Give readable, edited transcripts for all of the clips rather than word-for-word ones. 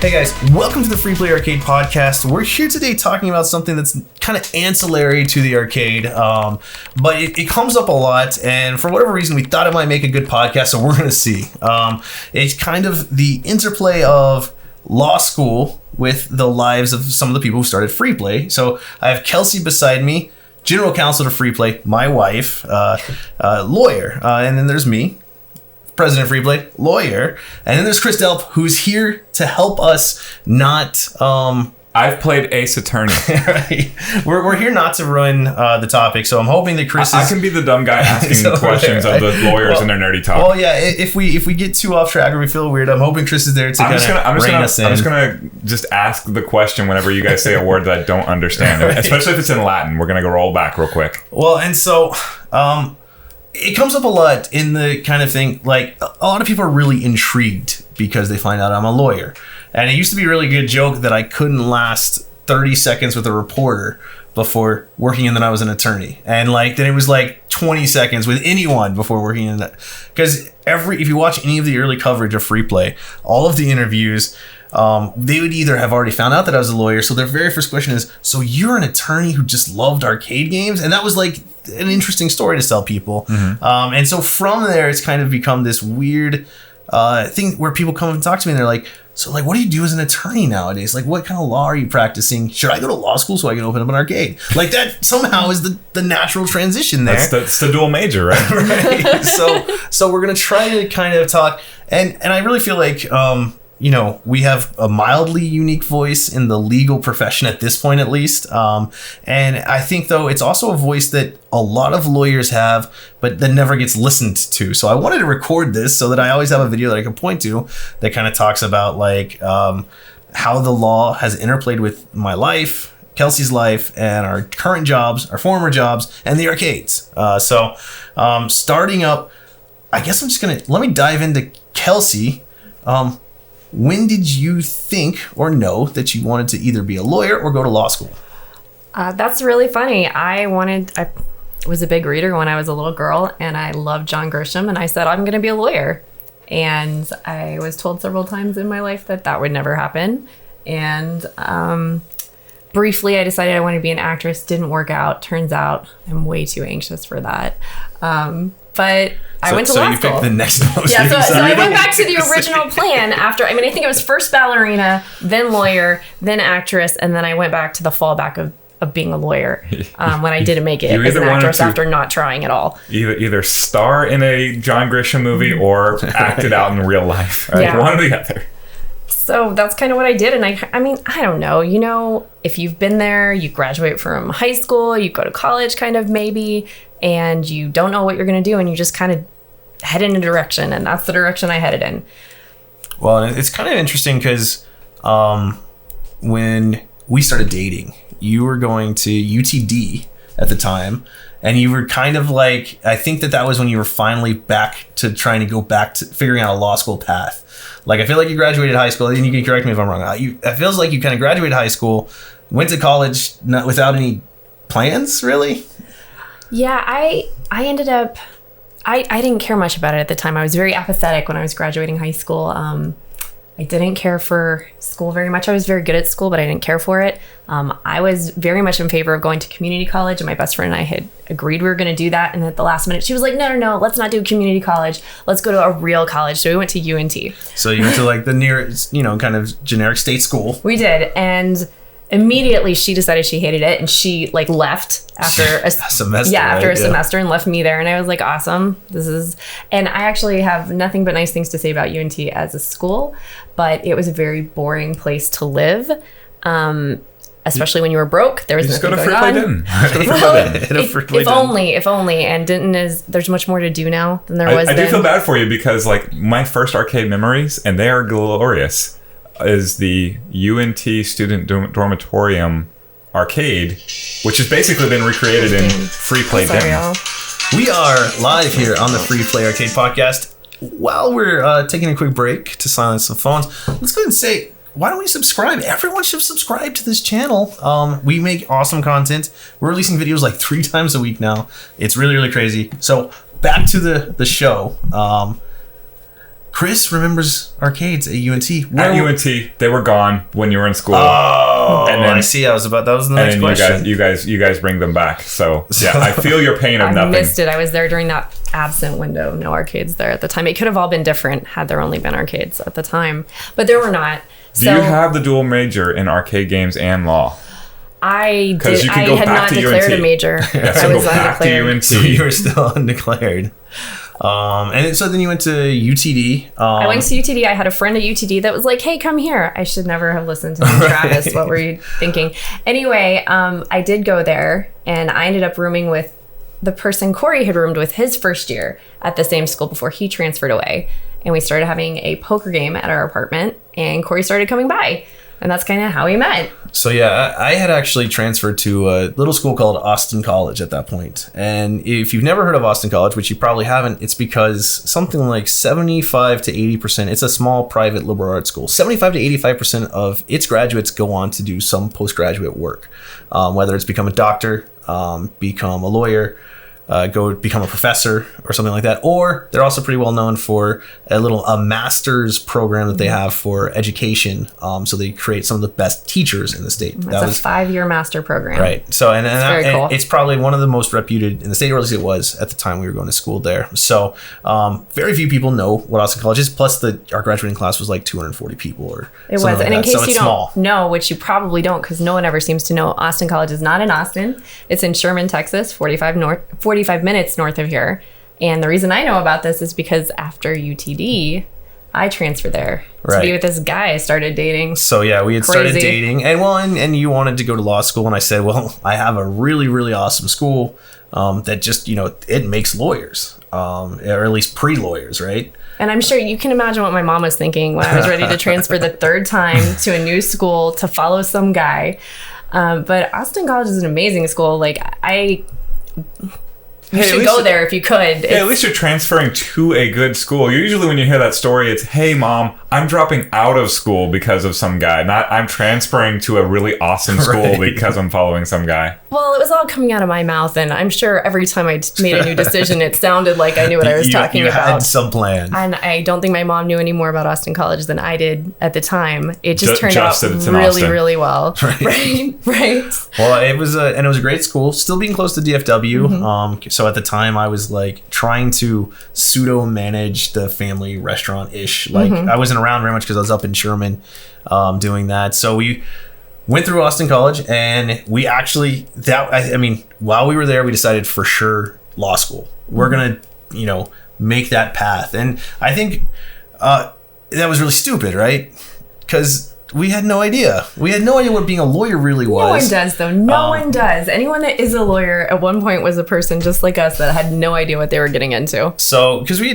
Hey guys, welcome to the Free Play Arcade Podcast. We're here today talking about something that's kind of ancillary to the arcade, but it comes up a lot, and for whatever reason we thought it might make a good podcast, so we're going to see. It's kind of the interplay of law school with the lives of some of the people who started Free Play. So I have Kelsie beside me, general counsel to Free Play, my wife, lawyer, and then there's me, president of Free Play, lawyer, and then there's Chris Delp, who's here to help us not... I've played Ace Attorney. Right. We're here not to ruin the topic, so I'm hoping that Chris I can be the dumb guy asking questions of the lawyers and their nerdy talk. Well, yeah, if we get too off track or we feel weird, I'm hoping Chris is there to rein us in. I'm just gonna ask the question whenever you guys say a word that I don't understand, right. Especially if it's in Latin. We're gonna go roll back real quick. Well, and so it comes up a lot in the kind of thing, like a lot of people are really intrigued because they find out I'm a lawyer. And it used to be a really good joke that I couldn't last 30 seconds with a reporter before working in that I was an attorney. And then it was like 20 seconds with anyone before working in that. Because if you watch any of the early coverage of Free Play, all of the interviews, they would either have already found out that I was a lawyer. So their very first question is, so you're an attorney who just loved arcade games? And that was like an interesting story to tell people. Mm-hmm. And so from there, it's kind of become this weird thing where people come and talk to me and they're like, so what do you do as an attorney nowadays? Like, what kind of law are you practicing? Should I go to law school so I can open up an arcade? Like, that somehow is the natural transition there. That's the dual major, right? Right. So we're going to try to kind of talk. And I really feel like, we have a mildly unique voice in the legal profession at this point, at least. And I think, though, it's also a voice that a lot of lawyers have, but that never gets listened to. So I wanted to record this so that I always have a video that I can point to that kind of talks about how the law has interplayed with my life, Kelsie's life, and our current jobs, our former jobs, and the arcades. Starting up, I guess let me dive into Kelsie. When did you think or know that you wanted to either be a lawyer or go to law school? That's really funny. I was a big reader when I was a little girl, and I loved John Grisham, and I said, I'm going to be a lawyer. And I was told several times in my life that would never happen. And briefly, I decided I wanted to be an actress. Didn't work out. Turns out I'm way too anxious for that. But I went to law school. So you picked the next most. Yeah, so I went back to the original plan after. I think it was first ballerina, then lawyer, then actress, and then I went back to the fallback of being a lawyer when I didn't make it as an actress after not trying at all. Either star in a John Grisham movie or act it out in real life. Right? Yeah. One or the other. So that's kind of what I did. And I don't know. If you've been there, you graduate from high school, you go to college kind of maybe, and you don't know what you're going to do, and you just kind of head in a direction, and that's the direction I headed in. Well, it's kind of interesting because when we started dating, you were going to UTD at the time, and you were kind of like, I think that was when you were finally back to trying to go back to figuring out a law school path. I feel like you graduated high school, and you can correct me if I'm wrong. It feels like you kind of graduated high school, went to college without any plans, really? Yeah, I ended up... I didn't care much about it at the time. I was very apathetic when I was graduating high school. I didn't care for school very much. I was very good at school, but I didn't care for it. I was very much in favor of going to community college, and my best friend and I had agreed we were going to do that. And at the last minute, she was like, no, let's not do community college. Let's go to a real college. So we went to UNT. So you went to the nearest, kind of generic state school. We did. And immediately she decided she hated it, and she left after a semester. Yeah, after a semester, and left me there. And I was like, awesome. And I actually have nothing but nice things to say about UNT as a school, but it was a very boring place to live. Especially when you were broke, there was nothing going on. If only. And Denton there's much more to do now than there was then. I do feel bad for you because my first arcade memories, and they are glorious, is the UNT Student Dormitorium arcade, which has basically been recreated in Free Play Denton. We are live here on the Free Play Arcade Podcast. While we're taking a quick break to silence the phones, let's go ahead and say, why don't we subscribe? Everyone should subscribe to this channel. We make awesome content. We're releasing videos 3 times a week now. It's really, really crazy. So back to the show. Chris remembers arcades at UNT. At UNT, they were gone when you were in school. Oh, and then, I see. That was the next question. You guys bring them back. So yeah, I feel your pain of nothing. I missed it. I was there during that absent window. No arcades there at the time. It could have all been different had there only been arcades at the time, but there were not. Do you have the dual major in arcade games and law? I did. I had not declared a major. Yeah, so I was go back to UNT. So you were still undeclared. And so then you went to UTD. I went to UTD. I had a friend at UTD that was like, "Hey, come here." I should never have listened to him, Travis. What were you thinking? Anyway, I did go there, and I ended up rooming with the person Corey had roomed with his first year at the same school before he transferred away. And we started having a poker game at our apartment, and Corey started coming by. And that's kind of how we met. So yeah, I had actually transferred to a little school called Austin College at that point. And if you've never heard of Austin College, which you probably haven't, it's because something like 75 to 80%, it's a small private liberal arts school. 75 to 85% of its graduates go on to do some postgraduate work, whether it's become a doctor, become a lawyer, go become a professor or something like that. Or they're also pretty well known for a master's program that they have for education. So they create some of the best teachers in the state. That's a 5-year master program. Right. So and cool. It's probably one of the most reputed in the state, or at least it was at the time we were going to school there. So very few people know what Austin College is. Plus our graduating class was like 240 people or it was. Like and in that. case so you don't know, which you probably don't because no one ever seems to know, Austin College is not in Austin. It's in Sherman, Texas, 45 minutes north of here. And the reason I know about this is because after UTD, I transferred there to be with this guy I started dating. So yeah, we had started dating, and you wanted to go to law school, and I said, well, I have a really, really awesome school that just, it makes lawyers, or at least pre-lawyers, right? And I'm sure you can imagine what my mom was thinking when I was ready to transfer the third time to a new school to follow some guy. But Austin College is an amazing school. Like you should go there if you could. At least you're transferring to a good school. Usually when you hear that story, it's, hey, Mom, I'm dropping out of school because of some guy. Not, I'm transferring to a really awesome school because I'm following some guy. Well, it was all coming out of my mouth, and I'm sure every time I made a new decision, it sounded like I knew what I was talking about. You had some plan. And I don't think my mom knew any more about Austin College than I did at the time. It just turned out really, really well. Right. Well, it was a great school. Still being close to DFW. Mm-hmm. So at the time, I was like trying to pseudo manage the family restaurant-ish. Like I wasn't around very much because I was up in Sherman doing that. So we went through Austin College, and we actually while we were there, we decided for sure law school. We're gonna make that path, and I think that was really stupid, right? Because we had no idea. We had no idea what being a lawyer really was. No one does, though. No one does. Anyone that is a lawyer at one point was a person just like us that had no idea what they were getting into. So, because we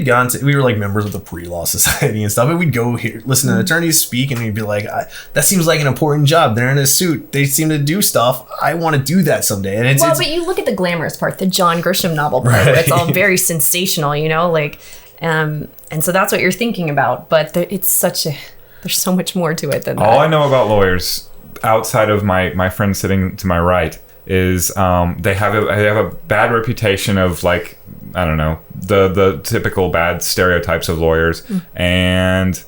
were like members of the pre-law society and stuff, and we'd go here, listen to attorneys speak, and we'd be like, that seems like an important job. They're in a suit. They seem to do stuff. I want to do that someday. And but you look at the glamorous part, the John Grisham novel part, where it's all very sensational, and so that's what you're thinking about. But there's so much more to it than that. All I know about lawyers, outside of my friend sitting to my right, is they have a bad reputation of, like, I don't know, the typical bad stereotypes of lawyers. And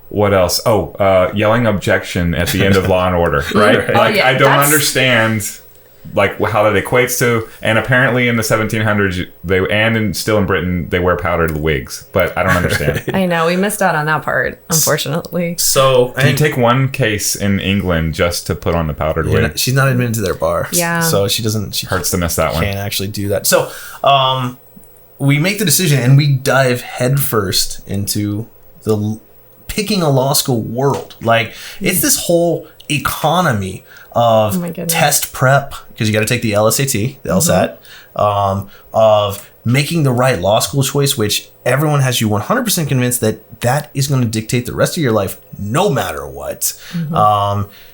what else? Yelling objection at the end of Law and Order, right? I don't understand like how that equates to, and apparently in the 1700s still in Britain they wear powdered wigs, but I don't understand. I know, we missed out on that part, unfortunately. So you take one case in England just to put on the powdered wig. She's not admitted to their bar. Yeah, so she hurts to miss that one. Can't actually do that. So we make the decision, and we dive headfirst into the picking a law school world. Like, it's this whole economy of test prep, because you got to take the LSAT, the LSAT, of making the right law school choice, which everyone has you 100% convinced that is going to dictate the rest of your life, no matter what.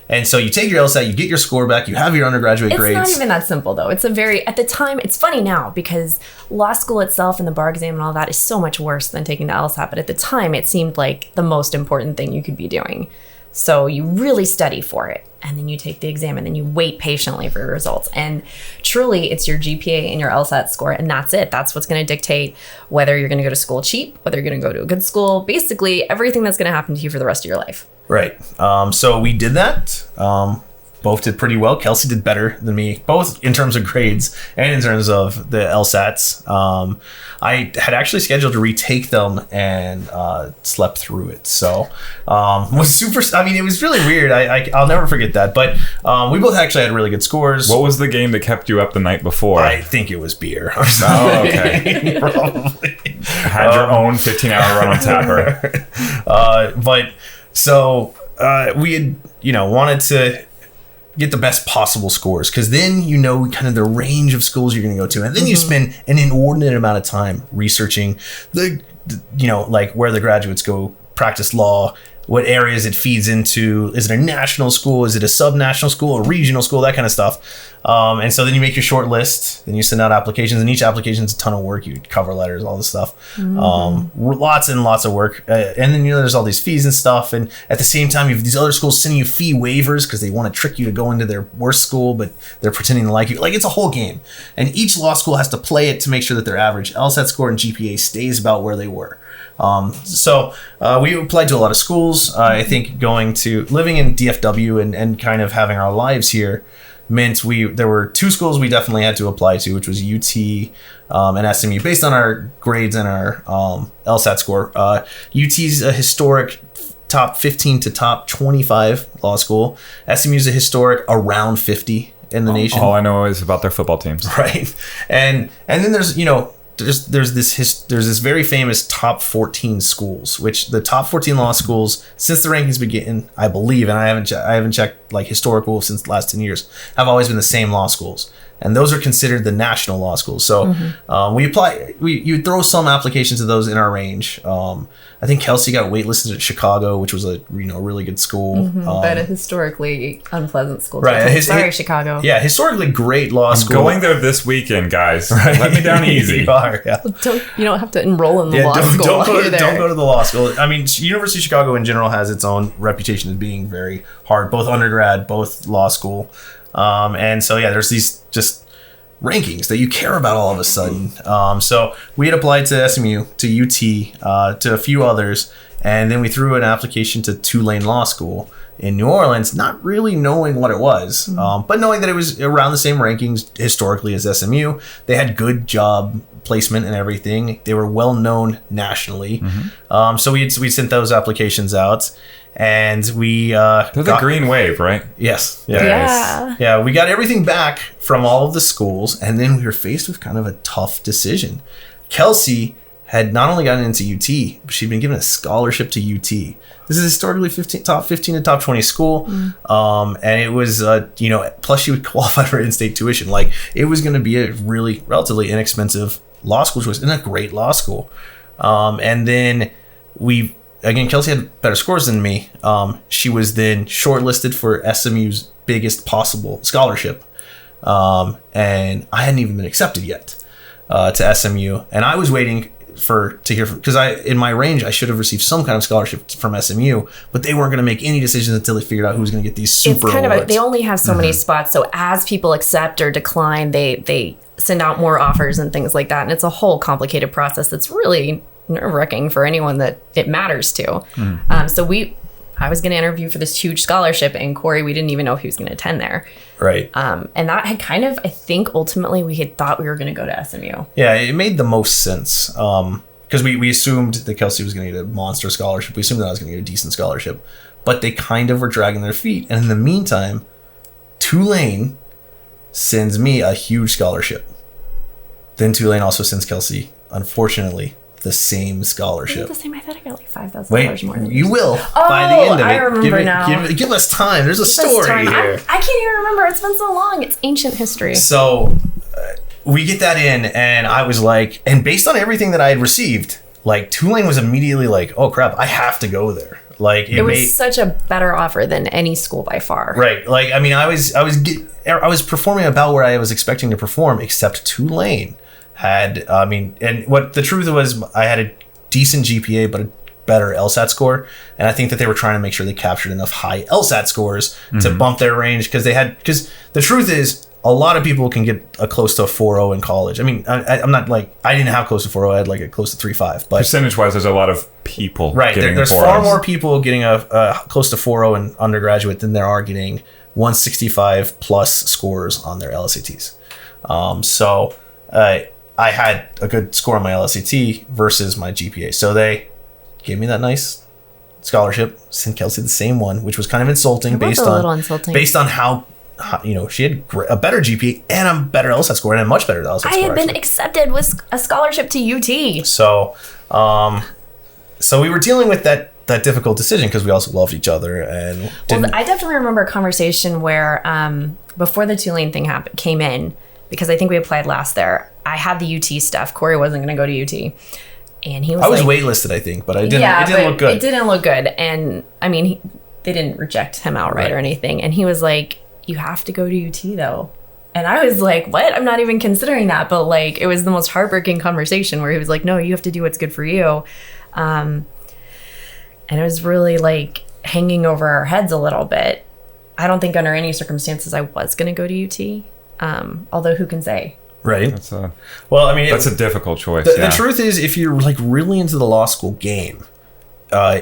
And so you take your LSAT, you get your score back, you have your undergraduate grades. It's not even that simple, though. It's at the time, it's funny now because law school itself and the bar exam and all that is so much worse than taking the LSAT. But at the time, it seemed like the most important thing you could be doing. So you really study for it. and then you take the exam, and then you wait patiently for your results. And truly, it's your GPA and your LSAT score, and that's it. That's what's going to dictate whether you're going to go to school cheap, whether you're going to go to a good school, basically everything that's going to happen to you for the rest of your life. Right. So we did that. Both did pretty well. Kelsie did better than me, both in terms of grades and in terms of the LSATs. I had actually scheduled to retake them and slept through it. So was super. I mean, it was really weird. I'll never forget that. But we both actually had really good scores. What was the game that kept you up the night before? I think it was beer. Oh, okay. Probably. Had your own 15-hour run on Tapper. But so we had, wanted to get the best possible scores, because then kind of the range of schools you're going to go to, and then you spend an inordinate amount of time researching the like where the graduates go practice law, what areas it feeds into. Is it a national school? Is it a sub-national school, a regional school, that kind of stuff. And so then you make your short list, then you send out applications, and each application is a ton of work. You cover letters, all this stuff, lots and lots of work. And then there's all these fees and stuff. And at the same time, you have these other schools sending you fee waivers because they want to trick you to go into their worst school, but they're pretending to like you. Like, it's a whole game. And each law school has to play it to make sure that their average LSAT score and GPA stays about where they were. So we applied to a lot of schools. I think living in DFW and kind of having our lives here meant there were two schools we definitely had to apply to, which was UT and SMU, based on our grades and our LSAT score. UT's a historic top 15 to top 25 law school. SMU's a historic around 50 in the nation. All I know is about their football teams. Right. And then there's there's this very famous top 14 schools, which the top 14 law schools, since the rankings began, I believe, and I haven't checked like historical since the last 10 years, have always been the same law schools. And those are considered the national law schools. So you throw some applications of those in our range. I think Kelsie got waitlisted at Chicago, which was a really good school. But a historically unpleasant school. Right. Sorry, Chicago. Yeah, historically great law school. I'm going there this weekend, guys. Right. Let me down easy. You are, yeah. You don't have to enroll in the law school. Don't go to the law school. I mean, University of Chicago in general has its own reputation as being very hard, both undergrad, both law school. And so, yeah, there's these just rankings that you care about all of a sudden. So we had applied to SMU, to UT, to a few others, and then we threw an application to Tulane Law School in New Orleans, not really knowing what it was, but knowing that it was around the same rankings historically as SMU. They had good job placement and everything. They were well known nationally. So we sent those applications out. And we they're the green wave, right? Yes. Yeah. We got everything back from all of the schools, and then we were faced with kind of a tough decision. Kelsie had not only gotten into UT, but she'd been given a scholarship to UT. This is historically top 15 to top 20 school. And it was plus she would qualify for in-state tuition. Like, it was going to be a really relatively inexpensive law school choice and a great law school. And then again, Kelsie had better scores than me. She was then shortlisted for SMU's biggest possible scholarship. And I hadn't even been accepted yet to SMU. And I was waiting to hear because in my range, I should have received some kind of scholarship from SMU, but they weren't going to make any decisions until they figured out who was going to get these super awards. They only have so many spots. So as people accept or decline, they send out more offers and things like that. And it's a whole complicated process that's really nerve-wracking for anyone that it matters to. I was going to interview for this huge scholarship, and Corey, we didn't even know if he was going to attend there. Right. And that had kind of, I think ultimately we had thought we were going to go to SMU. Yeah, it made the most sense. Because we assumed that Kelsie was going to get a monster scholarship. We assumed that I was going to get a decent scholarship. But they kind of were dragging their feet. And in the meantime, Tulane sends me a huge scholarship. Then Tulane also sends Kelsie, unfortunately, the same scholarship. The same. I thought I got like $5,000 more. You will by the end of it. I remember now. Give us time. There's a story here. I can't even remember. It's been so long. It's ancient history. So we get that in, and I was like, and based on everything that I had received, like, Tulane was immediately like, oh crap, I have to go there. Like, it was such a better offer than any school by far. Right. Like, I mean, I was performing about where I was expecting to perform, except Tulane had, and what the truth was, I had a decent GPA, but a better LSAT score, and I think that they were trying to make sure they captured enough high LSAT scores to bump their range, because the truth is a lot of people can get a close to a 4.0 in college. I mean, I'm not like, I didn't have close to 4.0, I had like a close to 3.5, but percentage-wise, there's a lot of people getting there's 4.0s. far more people getting a close to 4.0 in undergraduate than there are getting 165 plus scores on their LSATs. So I had a good score on my LSAT versus my GPA, so they gave me that nice scholarship. Sent Kelsie the same one, which was kind of insulting based on how she had a better GPA and a better LSAT score and a much better LSAT score. I had been accepted with a scholarship to UT. So, so we were dealing with that difficult decision because we also loved each other. And I definitely remember a conversation where before the Tulane thing came in, because I think we applied last there, I had the UT stuff. Corey wasn't going to go to UT. And he was I was waitlisted, I think, but it didn't look good. It didn't look good. And I mean, they didn't reject him outright or anything. And he was like, you have to go to UT though. And I was like, what? I'm not even considering that. But like, it was the most heartbreaking conversation where he was like, no, you have to do what's good for you. And it was really like hanging over our heads a little bit. I don't think under any circumstances I was going to go to UT. Although who can say? Right. That's a difficult choice. The truth is, if you're like really into the law school game,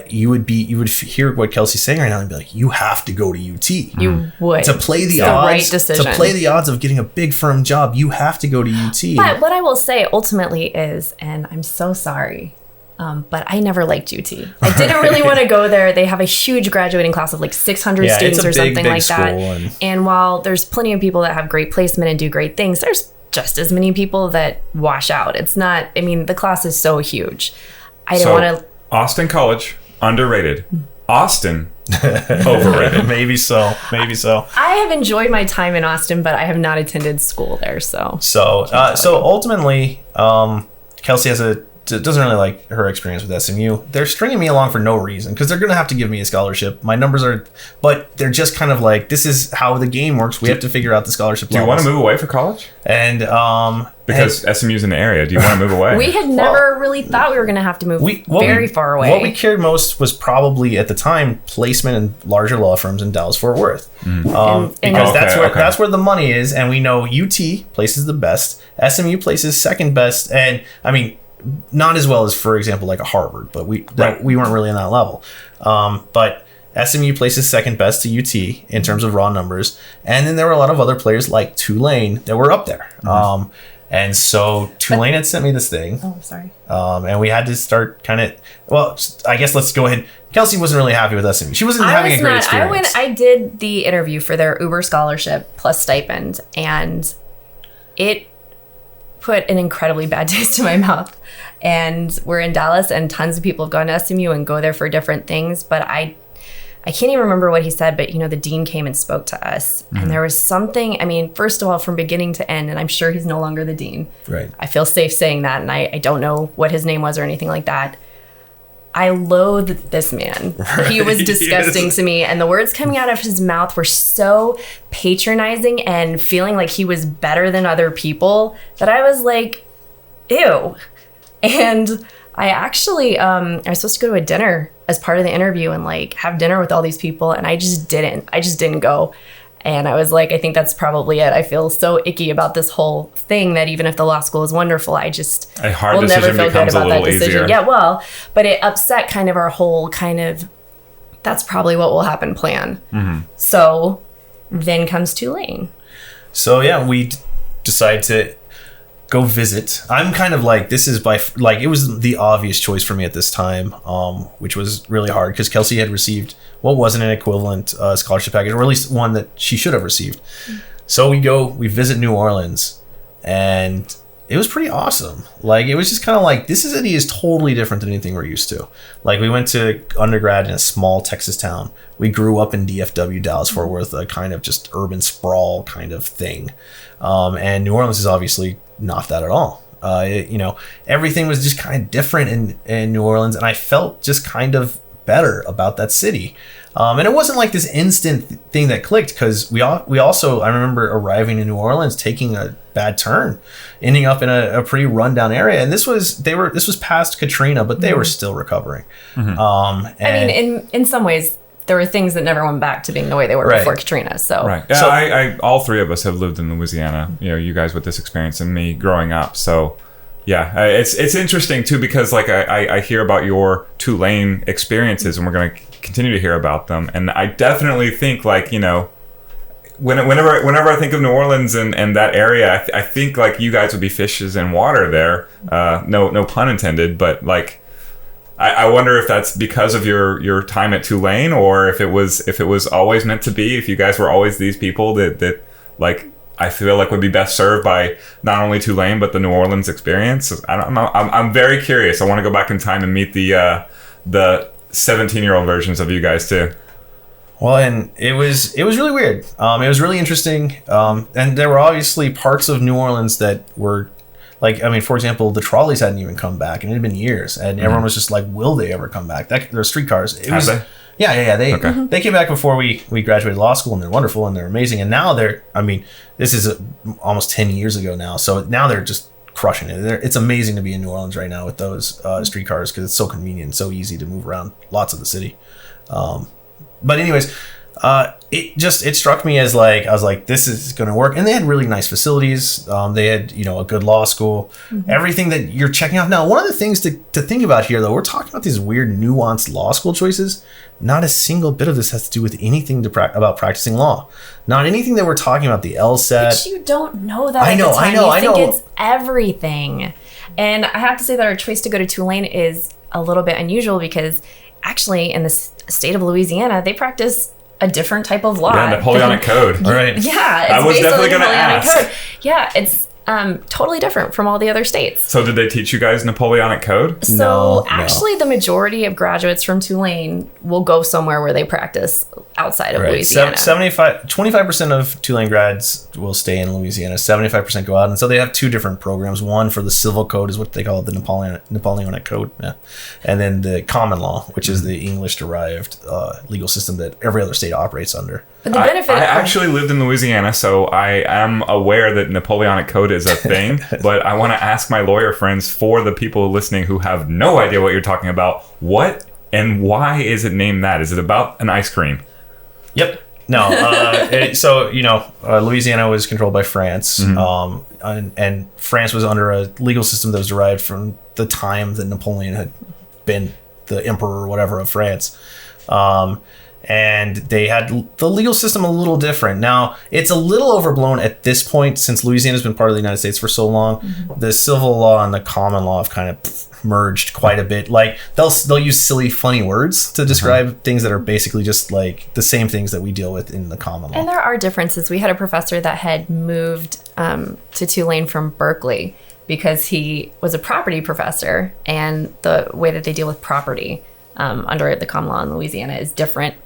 you would hear what Kelsie's saying right now and be like, you have to go to UT. You would to play the odds. Right decision. To play the odds of getting a big firm job, you have to go to UT. But what I will say ultimately is, and I'm so sorry, but I never liked UT. I didn't really want to go there. They have a huge graduating class of like 600 students or something like that. And while there's plenty of people that have great placement and do great things, there's just as many people that wash out. It's not, I mean, the class is so huge. I didn't want to. Austin College, underrated. Austin, overrated. Maybe so. I have enjoyed my time in Austin, but I have not attended school there. So ultimately, Kelsie doesn't really like her experience with SMU. They're stringing me along for no reason because they're going to have to give me a scholarship. My numbers but they're just kind of like, this is how the game works. We have to figure out the scholarship. Do you want to move away for college? And because SMU's in the area, do you want to move away? We had never really thought we were going to have to move very far away. What we cared most was probably at the time placement in larger law firms in Dallas-Fort Worth, because that's where the money is, and we know UT places the best, SMU places second best, and I mean, not as well as, for example, like a Harvard, but we weren't really on that level. But SMU places second best to UT in terms of raw numbers, and then there were a lot of other players like Tulane that were up there. And so Tulane had sent me this thing. Oh, sorry. And we had to start kind of. Well, I guess let's go ahead. Kelsie wasn't really happy with SMU. She wasn't having a great experience. I did the interview for their Uber scholarship plus stipend, and it put an incredibly bad taste in my mouth. And we're in Dallas, and tons of people have gone to SMU and go there for different things. But I can't even remember what he said, but the dean came and spoke to us. And there was something, I mean, first of all, from beginning to end, and I'm sure he's no longer the dean. Right. I feel safe saying that, and I don't know what his name was or anything like that. I loathed this man. Right. He was disgusting to me. And the words coming out of his mouth were so patronizing and feeling like he was better than other people that I was like, ew. And I actually, I was supposed to go to a dinner as part of the interview and like have dinner with all these people. And I just didn't go. And I was like, I think that's probably it. I feel so icky about this whole thing that even if the law school is wonderful, I just a hard will never feel good about that decision. Easier. Yeah, well, but it upset kind of our whole kind of, that's probably what will happen plan. Mm-hmm. So then comes Tulane. So yeah, we decide to go visit. I'm kind of like, this is it was the obvious choice for me at this time, which was really hard because Kelsie had received what wasn't an equivalent scholarship package, or at least one that she should have received. So we visit New Orleans, and it was pretty awesome. Like, it was just kind of like, this city is totally different than anything we're used to. Like, we went to undergrad in a small Texas town. We grew up in DFW, Dallas-Fort Worth, a kind of just urban sprawl kind of thing. And New Orleans is obviously not that at all. Everything was just kind of different in New Orleans, and I felt just kind of better about that city. And it wasn't like this instant thing that clicked, because we also, I remember arriving in New Orleans, taking a bad turn, ending up in a pretty rundown area. And this was past Katrina, but they were still recovering. Mm-hmm. I mean, in some ways, there were things that never went back to being the way they were before Katrina. So, right. Yeah, so I all three of us have lived in Louisiana. You know, you guys with this experience and me growing up. So, yeah, it's interesting too, because like I hear about your Tulane experiences, and we're going to continue to hear about them. And I definitely think, like, you know, whenever I think of New Orleans and that area, I think like you guys would be fishes in water there. No pun intended, but like. I wonder if that's because of your time at Tulane, or if it was always meant to be. If you guys were always these people that like I feel like would be best served by not only Tulane but the New Orleans experience. I don't know. I'm very curious. I want to go back in time and meet the 17-year-old versions of you guys too. Well, and it was really weird. It was really interesting, and there were obviously parts of New Orleans that were. Like, I mean, for example, the trolleys hadn't even come back, and it had been years, and everyone was just like, "Will they ever come back?" They're streetcars. Have they? Yeah. They came back before we graduated law school, and they're wonderful and they're amazing. And now I mean, this is almost 10 years ago now, so now they're just crushing it. It's amazing to be in New Orleans right now with those streetcars, because it's so convenient and so easy to move around lots of the city. But anyways. It struck me as like, I was like, this is going to work. And they had really nice facilities. They had, a good law school, everything that you're checking out. Now, one of the things to think about here, though, we're talking about these weird nuanced law school choices. Not a single bit of this has to do with anything about practicing law. Not anything that we're talking about, the LSAT. But you don't know that. I know. You think it's everything. And I have to say that our choice to go to Tulane is a little bit unusual, because actually in the state of Louisiana, they practice a different type of law. Yeah, Napoleonic Code. All right. Yeah, it's I was based definitely on the going to Napoleonic ask. Code. Yeah, it's totally different from all the other states. So did they teach you guys Napoleonic Code? So actually, the majority of graduates from Tulane will go somewhere where they practice outside of Louisiana. 25% of Tulane grads will stay in Louisiana. 75% go out, and so they have two different programs. One for the civil code is what they call it, the Napoleonic Code, and then the common law, which is the English-derived legal system that every other state operates under. But the benefit I actually lived in Louisiana, so I am aware that Napoleonic Code is a thing, but I want to ask my lawyer friends, for the people listening who have no idea what you're talking about, what and why is it named that? Is it about an ice cream? Yep. No. Louisiana was controlled by France, and France was under a legal system that was derived from the time that Napoleon had been the emperor or whatever of France. And they had the legal system a little different. Now, it's a little overblown at this point, since Louisiana's been part of the United States for so long. The civil law and the common law have kind of merged quite a bit. Like, they'll use silly, funny words to describe things that are basically just like the same things that we deal with in the common law. And there are differences. We had a professor that had moved to Tulane from Berkeley because he was a property professor, and the way that they deal with property under the common law in Louisiana is different.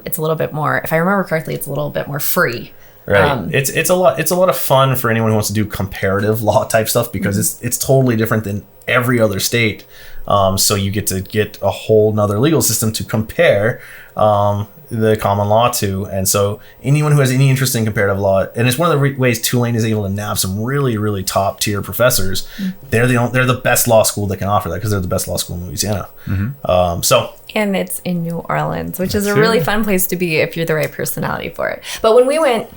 It's a little bit more, if I remember correctly, it's a little bit more free. Right. It's a lot of fun for anyone who wants to do comparative law type stuff, because it's totally different than every other state. So you get to get a whole nother legal system to compare the common law to. And so anyone who has any interest in comparative law, and it's one of the ways Tulane is able to nab some really, really top tier professors. They're the best law school that can offer that, because they're the best law school in Louisiana. And it's in New Orleans, which is a really fun place to be if you're the right personality for it. But when we went,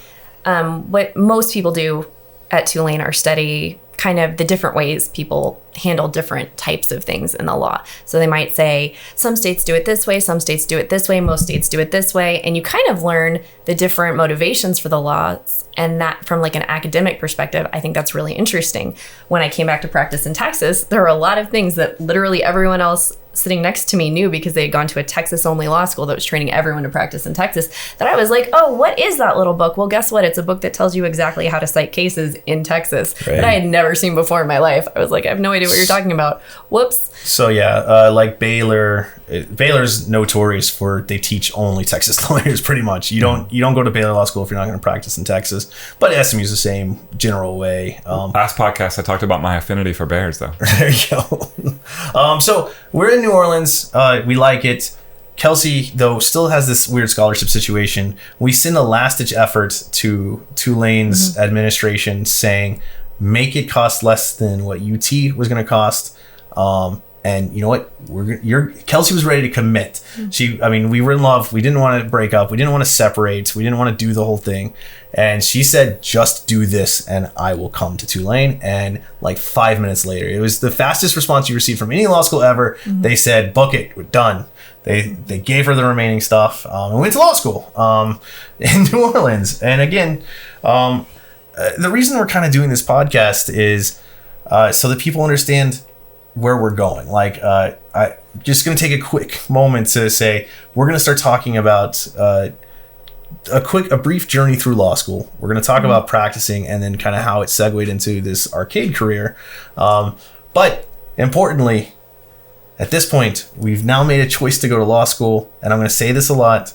what most people do at Tulane are study kind of the different ways people handle different types of things in the law. So they might say, some states do it this way, some states do it this way, most states do it this way. And you kind of learn the different motivations for the laws. And that, from like an academic perspective, I think that's really interesting. When I came back to practice in Texas, there were a lot of things that literally everyone else sitting next to me knew, because they had gone to a Texas-only law school that was training everyone to practice in Texas, that I was like, oh, what is that little book? Well, guess what? It's a book that tells you exactly how to cite cases in Texas that I had never seen before in my life. I was like, I have no idea what you're talking about. Whoops. So yeah, like Baylor's notorious for, they teach only Texas lawyers pretty much. You don't go to Baylor Law School if you're not going to practice in Texas. But SMU's the same general way. Last podcast, I talked about my affinity for bears, though. There you go. So we're in New Orleans. We like it. Kelsie, though, still has this weird scholarship situation. We send a last-ditch effort to Tulane's administration saying, make it cost less than what UT was going to cost. And you know what? Kelsie was ready to commit. We were in love. We didn't want to break up. We didn't want to separate. We didn't want to do the whole thing. And she said, just do this and I will come to Tulane. And like 5 minutes later, it was the fastest response you received from any law school ever. They said, book it, we're done. They gave her the remaining stuff and went to law school in New Orleans. And again, the reason we're kind of doing this podcast is so that people understand where we're going. Like, I just going to take a quick moment to say we're going to start talking about a brief journey through law school. We're going to talk about practicing and then kind of how it segued into this arcade career. But importantly, at this point, we've now made a choice to go to law school, and I'm going to say this a lot.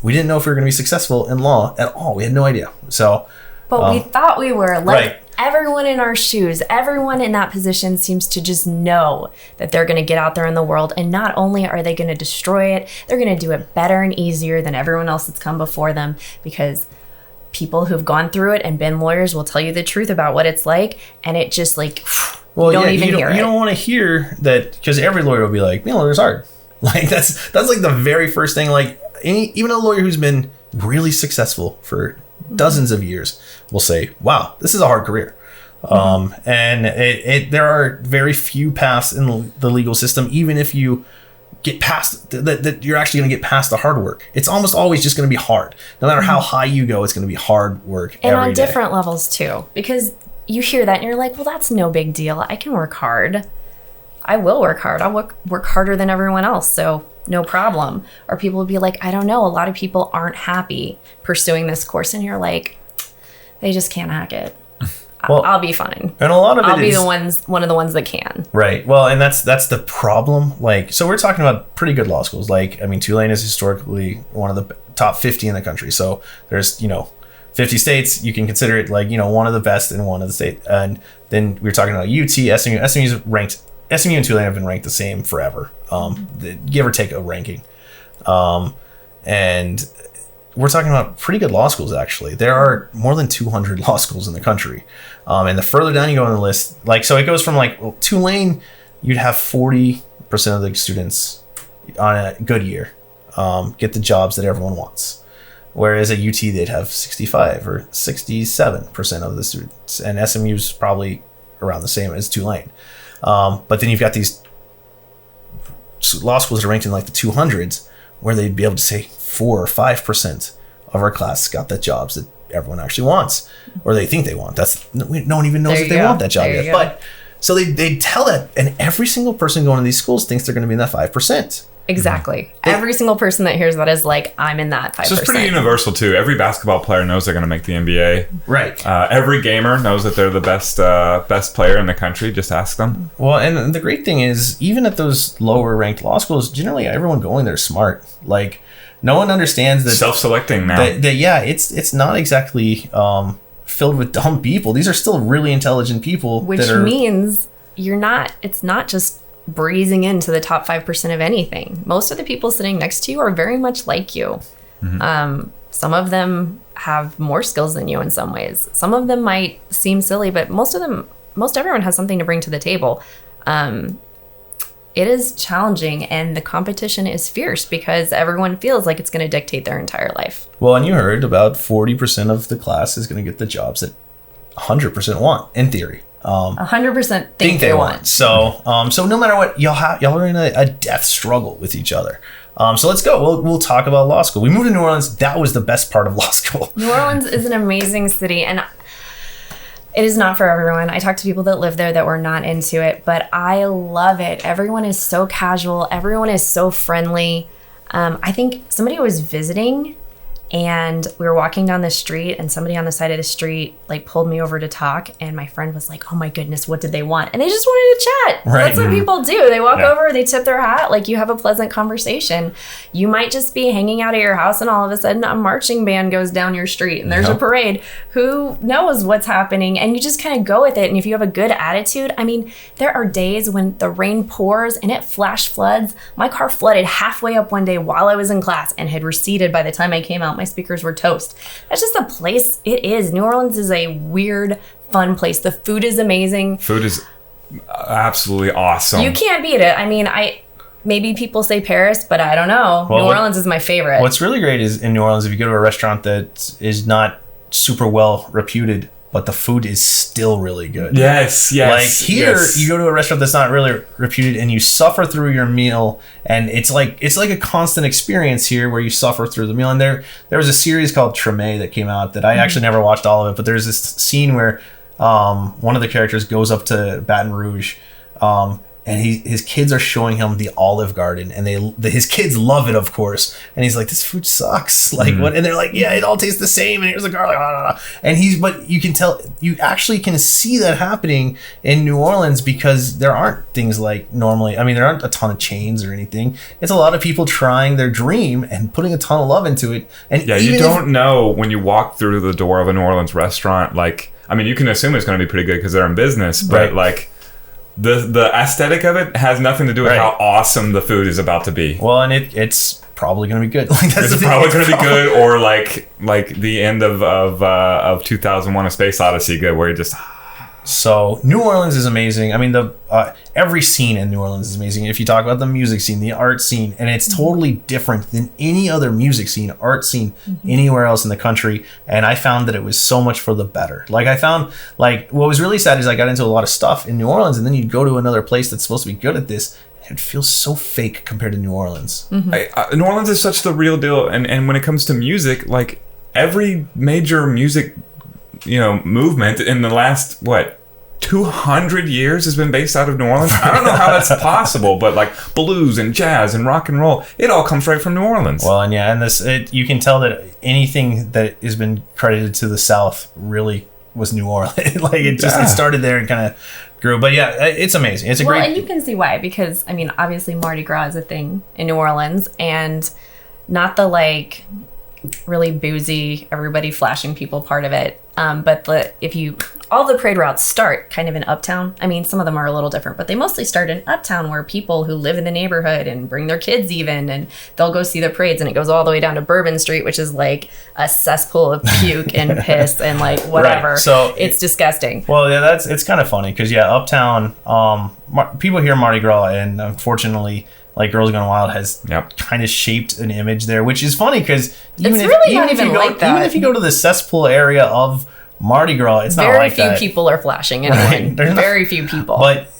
We didn't know if we were going to be successful in law at all. We had no idea. So, but we thought we were. Right. Everyone in our shoes, everyone in that position seems to just know that they're going to get out there in the world, and not only are they going to destroy it, they're going to do it better and easier than everyone else that's come before them, because people who've gone through it and been lawyers will tell you the truth about what it's like, and it just like, you don't hear it. You don't want to hear that, because every lawyer will be like, being a lawyer's hard. Like that's like the very first thing. Like even a lawyer who's been really successful for dozens of years will say, wow, this is a hard career. And there are very few paths in the legal system, even if you get past that you're actually going to get past the hard work. It's almost always just going to be hard. No matter how high you go, it's going to be hard work and every on day. Different levels too, because you hear that and you're like, well, that's no big deal. I can work hard. I will work hard. I'll work harder than everyone else. So no problem. Or people will be like, I don't know. A lot of people aren't happy pursuing this course. And you're like, they just can't hack it. Well, I'll be fine. And a lot of I'll be one of the ones that can. Right. Well, and that's the problem. Like, so we're talking about pretty good law schools. Like, I mean, Tulane is historically one of the top 50 in the country. So there's, 50 states. You can consider it like, one of the best in one of the states. And then we were talking about UT, SMU. SMU's ranked. SMU and Tulane have been ranked the same forever, give or take a ranking. And we're talking about pretty good law schools, actually. There are more than 200 law schools in the country. And the further down you go on the list, so it goes from Tulane, you'd have 40% of the students on a good year get the jobs that everyone wants. Whereas at UT, they'd have 65 or 67% of the students. And SMU's probably around the same as Tulane. But then you've got these law schools that are ranked in like the 200s, where they'd be able to say 4 or 5% of our class got the jobs that everyone actually wants, or they think they want. No one even knows that they want that job yet. But so they tell that, and every single person going to these schools thinks they're going to be in that 5%. Exactly. Every single person that hears that is like, I'm in that 5%. So it's pretty universal too. Every basketball player knows they're going to make the NBA. Right. Every gamer knows that they're the best player in the country. Just ask them. Well, and the great thing is, even at those lower ranked law schools, generally everyone going there is smart. Like, no one understands that self-selecting now. It's not exactly filled with dumb people. These are still really intelligent people. Which means it's not just breezing into the top 5% of anything. Most of the people sitting next to you are very much like you. Mm-hmm. Some of them have more skills than you in some ways. Some of them might seem silly, but most everyone has something to bring to the table. It is challenging, and the competition is fierce because everyone feels like it's going to dictate their entire life. Well, and you heard about 40% of the class is going to get the jobs that 100% want, in theory. 100% think they want. So no matter what, y'all are in a death struggle with each other. So let's go. We'll talk about law school. We moved to New Orleans. That was the best part of law school. New Orleans is an amazing city, and it is not for everyone. I talked to people that live there that were not into it, but I love it. Everyone is so casual. Everyone is so friendly. I think somebody was visiting, And we were walking down the street, and somebody on the side of the street like pulled me over to talk, and my friend was like, oh my goodness, what did they want? And they just wanted to chat. Right. That's what people do. They walk over, they tip their hat, like you have a pleasant conversation. You might just be hanging out at your house, and all of a sudden a marching band goes down your street and there's a parade. Who knows what's happening? And you just kind of go with it. And if you have a good attitude, I mean, there are days when the rain pours and it flash floods. My car flooded halfway up one day while I was in class and had receded by the time I came out. My speakers were toast. That's just a place it is. New Orleans is a weird, fun place. The food is amazing. Food is absolutely awesome. You can't beat it. I mean, maybe people say Paris, but I don't know. Well, New Orleans is my favorite. What's really great is in New Orleans, if you go to a restaurant that is not super well reputed, but the food is still really good. Yes. Like here, you go to a restaurant that's not really reputed, and you suffer through your meal, and it's like a constant experience here where you suffer through the meal. And there was a series called Treme that came out that I actually never watched all of it, but there's this scene where one of the characters goes up to Baton Rouge, and his kids are showing him the Olive Garden, and his kids love it, of course. And he's like, "This food sucks." Like what? And they're like, "Yeah, it all tastes the same." And here's the garlic. Blah, blah, blah. And but you can tell, you actually can see that happening in New Orleans because there aren't things like normally. I mean, there aren't a ton of chains or anything. It's a lot of people trying their dream and putting a ton of love into it. And yeah, you don't know when you walk through the door of a New Orleans restaurant. Like, I mean, you can assume it's going to be pretty good because they're in business, but like. The aesthetic of it has nothing to do with how awesome the food is about to be. Well, and it's probably going to be good. Like it's probably going to be good, or like the end of 2001: A Space Odyssey, good, where you just. So New Orleans is amazing. I mean, every scene in New Orleans is amazing. If you talk about the music scene, the art scene, and it's totally different than any other music scene, art scene anywhere else in the country. And I found that it was so much for the better. Like I found, like what was really sad is I got into a lot of stuff in New Orleans, and then you'd go to another place that's supposed to be good at this, and it feels so fake compared to New Orleans. New Orleans is such the real deal, and when it comes to music, like every major music movement in the last 200 years has been based out of New Orleans. I don't know how that's possible, but like blues and jazz and rock and roll, it all comes right from New Orleans. Well, and you can tell that anything that has been credited to the South really was New Orleans. Like it started there and kind of grew. But yeah, it's amazing. It's a great. And you can see why, because I mean, obviously Mardi Gras is a thing in New Orleans, and not the like really boozy, everybody flashing people part of it. But all the parade routes start kind of in Uptown. I mean, some of them are a little different, but they mostly start in Uptown, where people who live in the neighborhood and bring their kids even, and they'll go see the parades, and it goes all the way down to Bourbon Street, which is like a cesspool of puke and piss and like whatever. Right. So it's disgusting. Well, yeah, it's kind of funny because Uptown, people hear Mardi Gras, and unfortunately, like Girls Gone Wild has kind of shaped an image there, which is funny because even if you go to the cesspool area of Mardi Gras, it's not like that. Very few people are flashing anyone. Right? Very few people. But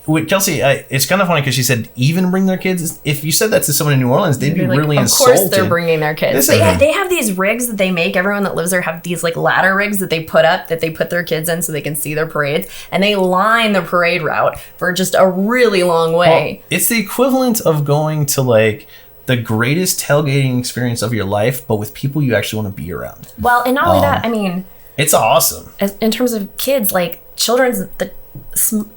with Kelsie, it's kind of funny because she said even bring their kids. If you said that to someone in New Orleans, they'd be like, really insulted. Of course they're bringing their kids. They have these rigs that they make. Everyone that lives there have these like ladder rigs that they put up, that they put their kids in so they can see their parades. And they line the parade route for just a really long way. Well, it's the equivalent of going to like the greatest tailgating experience of your life, but with people you actually want to be around. Well, and not only that, I mean... It's awesome. In terms of kids, like the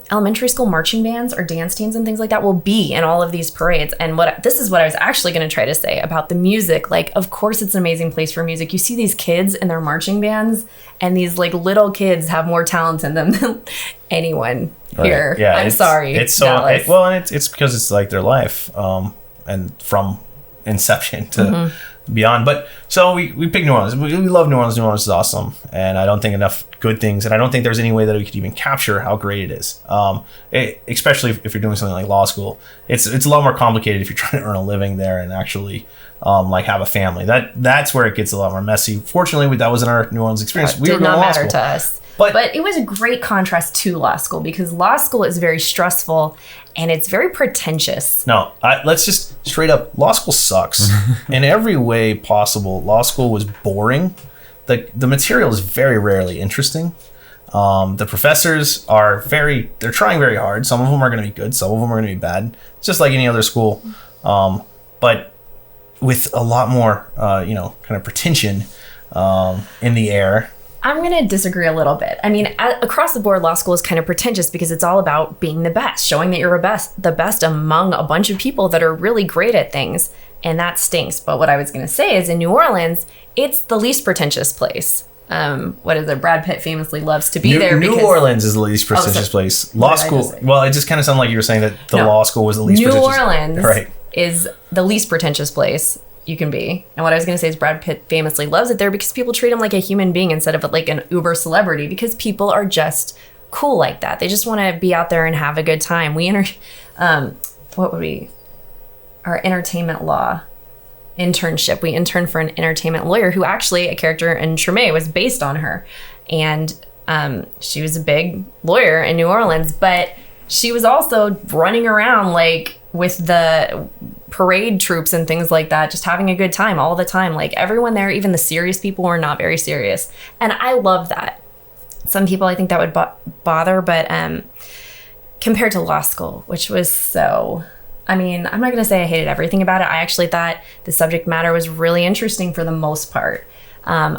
elementary school marching bands or dance teams and things like that will be in all of these parades. And this is what I was actually going to try to say about the music. Like, of course, it's an amazing place for music. You see these kids in their marching bands, and these like little kids have more talent in them than anyone here. Yeah, I'm sorry. It's so Dallas. and it's because it's like their life, and from inception to beyond. But so we picked New Orleans. We love New Orleans. New Orleans is awesome, and I don't think enough good things, and I don't think there's any way that we could even capture how great it is. Especially if you're doing something like law school, it's a lot more complicated if you're trying to earn a living there and actually like have a family. That's where it gets a lot more messy. Fortunately, that wasn't our New Orleans experience. We did not matter to us. But it was a great contrast to law school, because law school is very stressful and it's very pretentious. No, let's just straight up, law school sucks. In every way possible, law school was boring. The material is very rarely interesting. The professors they're trying very hard. Some of them are going to be good. Some of them are going to be bad. It's just like any other school. But with a lot more, kind of pretension in the air. I'm going to disagree a little bit. I mean, across the board, law school is kind of pretentious because it's all about being the best, showing that you're the best among a bunch of people that are really great at things. And that stinks. But what I was going to say is in New Orleans, it's the least pretentious place. What is it? Brad Pitt famously loves to be there. New Orleans is the least prestigious place. Law school. Well, it just kind of sounded like you were saying that the law school was the least pretentious. New Orleans is the least pretentious place you can be. And what I was going to say is Brad Pitt famously loves it there because people treat him like a human being instead of like an uber celebrity, because people are just cool like that. They just want to be out there and have a good time. Our entertainment law internship. We interned for an entertainment lawyer who actually, a character in Treme was based on her. And she was a big lawyer in New Orleans, but she was also running around like with the parade troops and things like that, just having a good time all the time. Like everyone there, even the serious people, were not very serious. And I love that. Some people, I think that would bother, but compared to law school, which was so... I mean, I'm not going to say I hated everything about it. I actually thought the subject matter was really interesting for the most part. I'm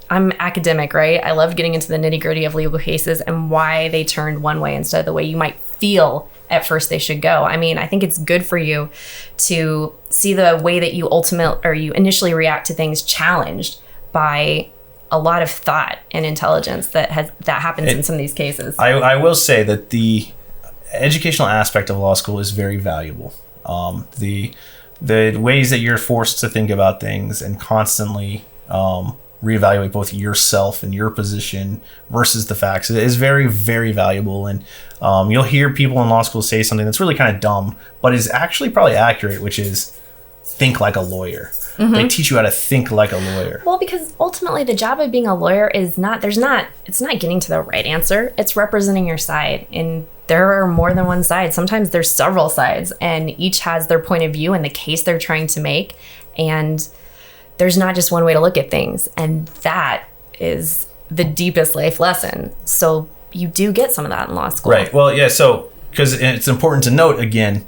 academic, right? I loved getting into the nitty gritty of legal cases and why they turned one way instead of the way you might feel at first they should go. I mean, I think it's good for you to see the way that you initially react to things challenged by a lot of thought and intelligence that happens in some of these cases. I will say that the educational aspect of law school is very valuable. The ways that you're forced to think about things and constantly reevaluate both yourself and your position versus the facts is very, very valuable. And you'll hear people in law school say something that's really kind of dumb, but is actually probably accurate, which is think like a lawyer. Mm-hmm. They teach you how to think like a lawyer. Well, because ultimately the job of being a lawyer is it's not getting to the right answer. It's representing your side. And there are more than one side. Sometimes there's several sides, and each has their point of view and the case they're trying to make. And there's not just one way to look at things. And that is the deepest life lesson. So you do get some of that in law school. Right. Well, yeah. So, because it's important to note, again,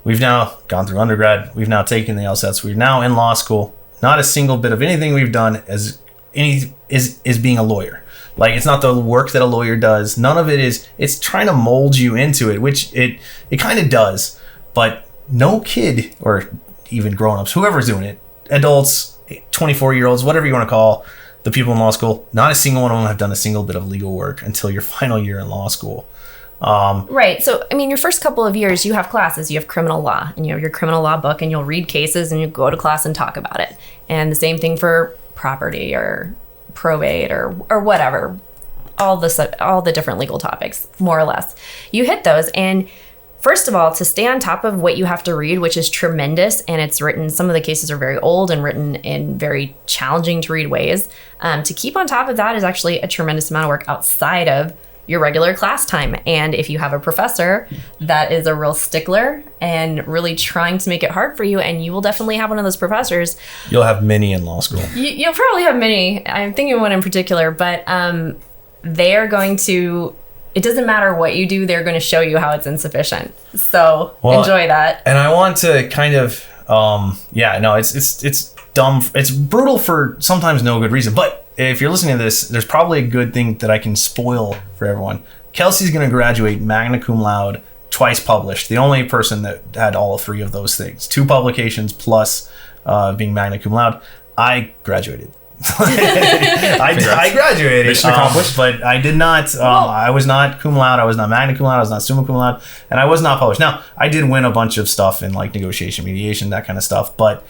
we've now gone through undergrad. We've now taken the LSATs. We're now in law school. Not a single bit of anything we've done is being a lawyer. Like, it's not the work that a lawyer does. None of it is. It's trying to mold you into it, which it kind of does. But no kid, or even grown-ups, whoever's doing it, adults, 24-year-olds, whatever you want to call the people in law school, not a single one of them have done a single bit of legal work until your final year in law school. Right. So, I mean, your first couple of years, you have classes. You have criminal law, and you have your criminal law book, and you'll read cases, and you go to class and talk about it. And the same thing for property or probate or whatever, all the different legal topics, more or less. You hit those, and first of all, to stay on top of what you have to read, which is tremendous, and it's written, some of the cases are very old and written in very challenging to read ways. To keep on top of that is actually a tremendous amount of work outside of your regular class time. And if you have a professor that is a real stickler and really trying to make it hard for you, and you will definitely have one of those professors. You'll have many in law school. You'll probably have many. I'm thinking of one in particular, but they are going to, it doesn't matter what you do, they're going to show you how it's insufficient. So enjoy that. And I want to kind of, it's dumb. It's brutal for sometimes no good reason, but if you're listening to this, there's probably a good thing that I can spoil for everyone. Kelsey's going to graduate magna cum laude, twice published. The only person that had all three of those things. 2 publications plus being magna cum laude. I graduated. I graduated. Mission accomplished. But I did not. I was not cum laude. I was not magna cum laude. I was not summa cum laude. And I was not published. Now, I did win a bunch of stuff in like negotiation, mediation, that kind of stuff. But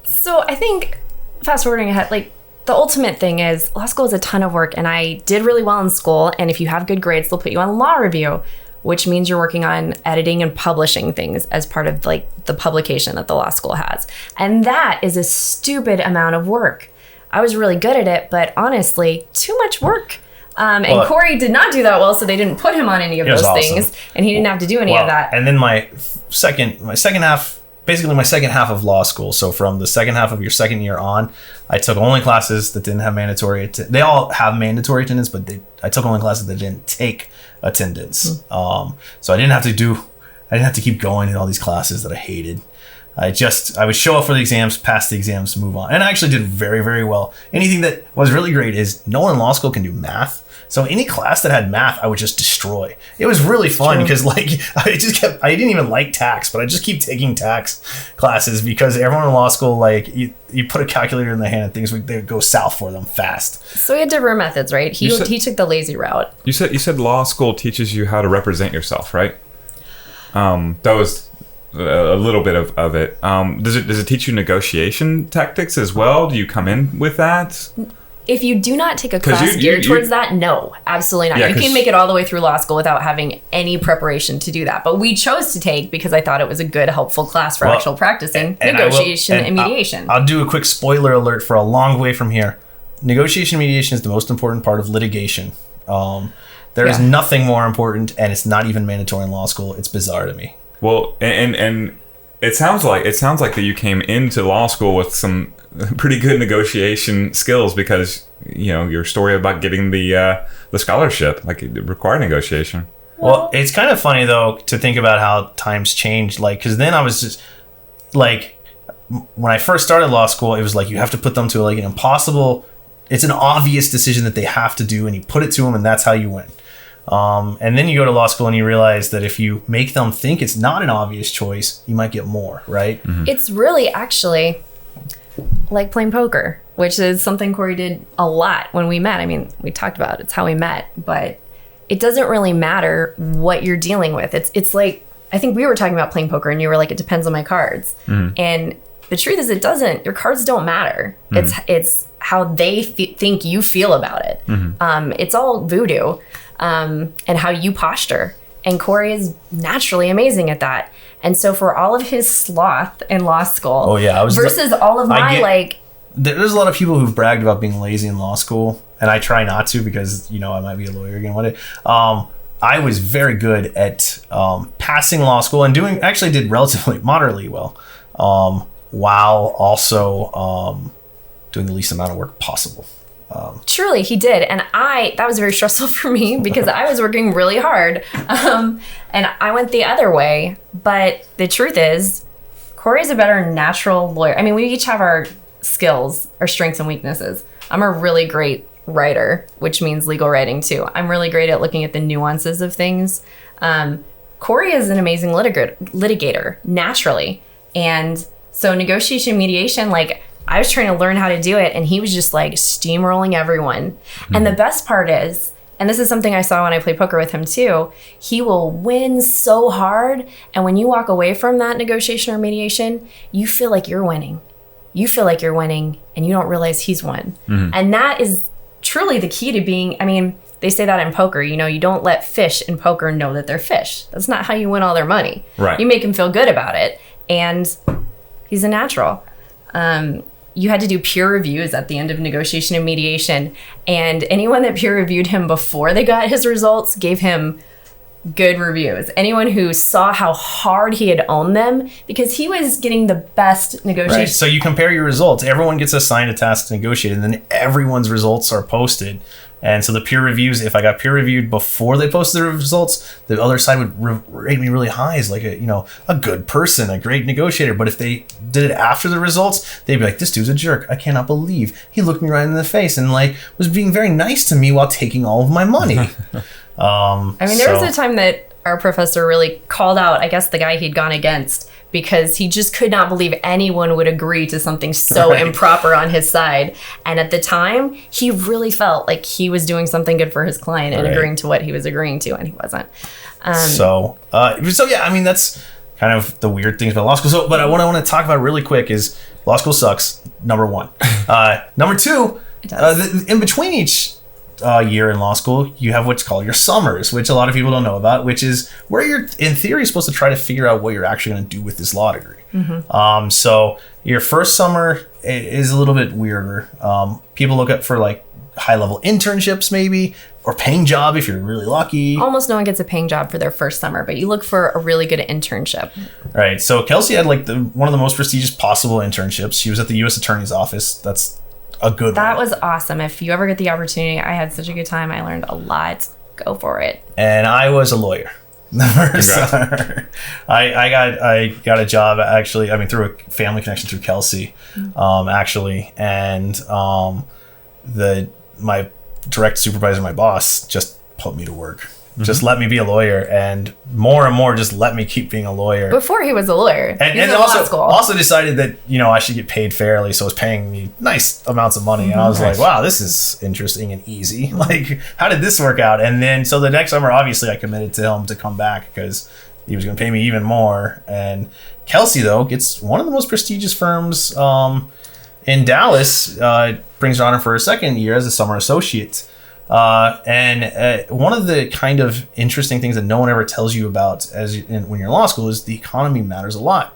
so I think, fast forwarding ahead, like, the ultimate thing is law school is a ton of work, and I did really well in school, and if you have good grades, they'll put you on law review, which means you're working on editing and publishing things as part of like the publication that the law school has. And that is a stupid amount of work. I was really good at it, but honestly, too much work. And Corey did not do that well, so they didn't put him on any of those things, and he didn't have to do any of that. And then my second half, basically my second half of law school. So from the second half of your second year on, I took only classes that didn't have mandatory. They all have mandatory attendance, but I took only classes that didn't take attendance. So I didn't have to keep going in all these classes that I hated. I would show up for the exams, pass the exams, move on. And I actually did very, very well. Anything that was really great is no one in law school can do math. So any class that had math, I would just destroy. It was really fun because I didn't even like tax, but I just keep taking tax classes because everyone in law school, you put a calculator in their hand and they would go south for them fast. So we had different methods, right? He took the lazy route. You said law school teaches you how to represent yourself, right? That was a little bit of it. Does it teach you negotiation tactics as well? Do you come in with that? If you do not take a class geared towards that, no, absolutely not. You can make it all the way through law school without having any preparation to do that. But we chose to take because I thought it was a good, helpful class for actual practicing negotiation and mediation. I'll do a quick spoiler alert for a long way from here. Negotiation and mediation is the most important part of litigation. There is nothing more important, and it's not even mandatory in law school. It's bizarre to me. Well, and it sounds like that you came into law school with some pretty good negotiation skills because your story about getting the scholarship it required negotiation. Well, it's kind of funny though to think about how times changed. Because then I was just when I first started law school, it was you have to put them to an impossible. It's an obvious decision that they have to do, and you put it to them, and that's how you win. And then you go to law school and you realize that if you make them think it's not an obvious choice, you might get more, right? Mm-hmm. It's really actually like playing poker, which is something Corey did a lot when we met. I mean, we talked about it's how we met, but it doesn't really matter what you're dealing with. It's like, I think we were talking about playing poker and you were like, it depends on my cards. Mm-hmm. And the truth is it doesn't. Your cards don't matter. Mm-hmm. It's how they think you feel about it. Mm-hmm. It's all voodoo. And how you posture. And Corey is naturally amazing at that. And so for all of his sloth in law school versus all of there's a lot of people who've bragged about being lazy in law school, and I try not to because, I might be a lawyer again one day. I was very good at passing law school and did relatively moderately well, while also doing the least amount of work possible. Truly, he did. And that was very stressful for me because I was working really hard. And I went the other way. But the truth is, Corey's a better natural lawyer. I mean, we each have our skills, our strengths and weaknesses. I'm a really great writer, which means legal writing too. I'm really great at looking at the nuances of things. Corey is an amazing litigator, naturally. And so negotiation, mediation, I was trying to learn how to do it, and he was just steamrolling everyone. Mm-hmm. And the best part is, and this is something I saw when I played poker with him too, he will win so hard. And when you walk away from that negotiation or mediation, you feel like you're winning. You feel like you're winning, and you don't realize he's won. Mm-hmm. And that is truly the key to being, they say that in poker, you don't let fish in poker know that they're fish. That's not how you win all their money. Right. You make him feel good about it. And he's a natural. You had to do peer reviews at the end of negotiation and mediation. And anyone that peer reviewed him before they got his results gave him good reviews. Anyone who saw how hard he had owned them, because he was getting the best negotiation. Right. So you compare your results. Everyone gets assigned a task to negotiate, and then everyone's results are posted. And so the peer reviews, if I got peer reviewed before they posted the results, the other side would rate me really high as a good person, a great negotiator. But if they did it after the results, they'd be like, this dude's a jerk. I cannot believe he looked me right in the face and was being very nice to me while taking all of my money. There was a time that our professor really called out, I guess, the guy he'd gone against, because he just could not believe anyone would agree to something so improper on his side. And at the time, he really felt like he was doing something good for his client and agreeing to what he was agreeing to, and he wasn't. That's kind of the weird things about law school. So, but what I want to talk about really quick is law school sucks, number one. Number two, in between each year in law school, you have what's called your summers, which a lot of people don't know about, which is where you're in theory supposed to try to figure out what you're actually going to do with this law degree. Mm-hmm. So your first summer is a little bit weirder. People look up for high level internships maybe, or paying job if you're really lucky. Almost no one gets a paying job for their first summer, but you look for a really good internship. Right. So Kelsie had one of the most prestigious possible internships. She was at the U.S. Attorney's Office. That's a good one. That was awesome. If you ever get the opportunity, I had such a good time. I learned a lot. Go for it. And I was a lawyer. Never. I got a job actually. I mean, through a family connection through Kelsie, actually, and my direct supervisor, my boss, just put me to work. Just let me be a lawyer, and more just let me keep being a lawyer. Before he was a lawyer, and also decided that I should get paid fairly, so it was paying me nice amounts of money. And I was like, wow, this is interesting and easy. Like, how did this work out? And then so the next summer, obviously, I committed to him to come back because he was going to pay me even more. And Kelsie, though, gets one of the most prestigious firms in Dallas. Brings her on for her second year as a summer associate. And one of the kind of interesting things that no one ever tells you about when you're in law school is the economy matters a lot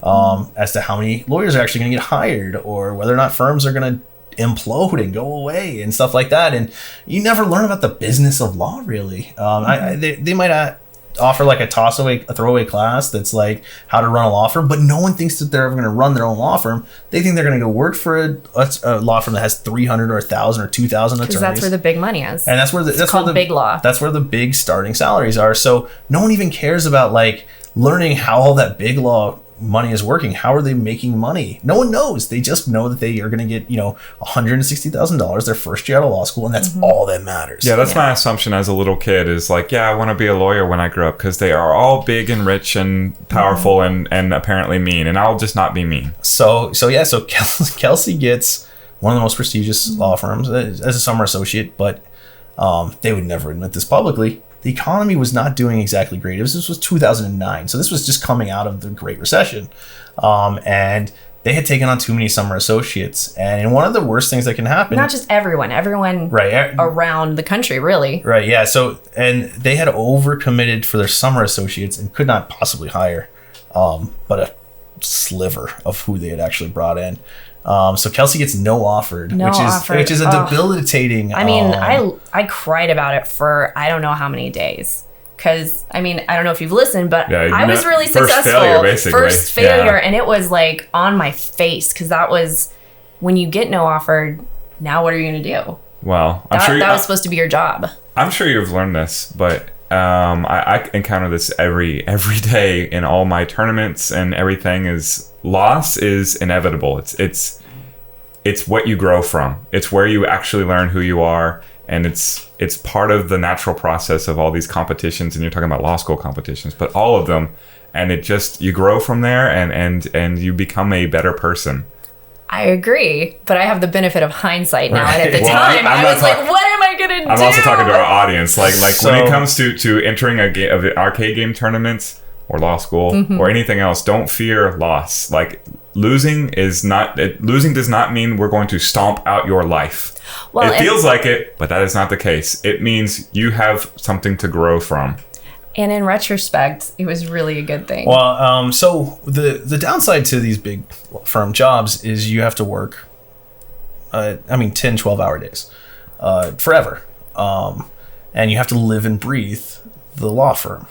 as to how many lawyers are actually going to get hired, or whether or not firms are going to implode and go away and stuff like that. And you never learn about the business of law, really. They might offer like a throwaway class that's like how to run a law firm, but no one thinks that they're ever going to run their own law firm. They think they're going to go work for a law firm that has 300 or 1,000 or 2,000 attorneys. Because that's where the big money is. And that's where the big law. That's where the big starting salaries are. So no one even cares about like learning how all that big law money is working. How are they making money? No one knows. They just know that they are going to get, $160,000 their first year out of law school, and that's all that matters. Yeah, that's my assumption as a little kid is like, I want to be a lawyer when I grow up because they are all big and rich and powerful and apparently mean, and I'll just not be mean. So Kelsie gets one of the most prestigious law firms as a summer associate, but they would never admit this publicly. The economy was not doing exactly great. This was 2009, so this was just coming out of the Great Recession, and they had taken on too many summer associates. And one of the worst things that can happen, not just everyone right around the country, really, right? Yeah. So, and they had overcommitted for their summer associates and could not possibly hire, but a sliver of who they had actually brought in. So Kelsie gets no offered, which is a debilitating. I mean, I cried about it for I don't know how many days. Because, I mean, I don't know if you've listened, but I was really successful. First failure, and it was like on my face. Because that was when you get no offered. Now what are you going to do? Well, that was supposed to be your job. I'm sure you've learned this, but I encounter this every day in all my tournaments, and everything is loss is inevitable. It's what you grow from. It's where you actually learn who you are, and it's part of the natural process of all these competitions. And you're talking about law school competitions, but all of them, and you grow from there, and you become a better person. I agree, but I have the benefit of hindsight now. And at the time, I was like, what am I going to do? I'm also talking to our audience. Like when it comes to entering of arcade game tournaments or law school or anything else, don't fear loss. Like losing does not mean we're going to stomp out your life. Well, it feels like it, but that is not the case. It means you have something to grow from. And in retrospect, it was really a good thing. Well, so the downside to these big firm jobs is you have to work, 10, 12-hour days, forever. And you have to live and breathe the law firm,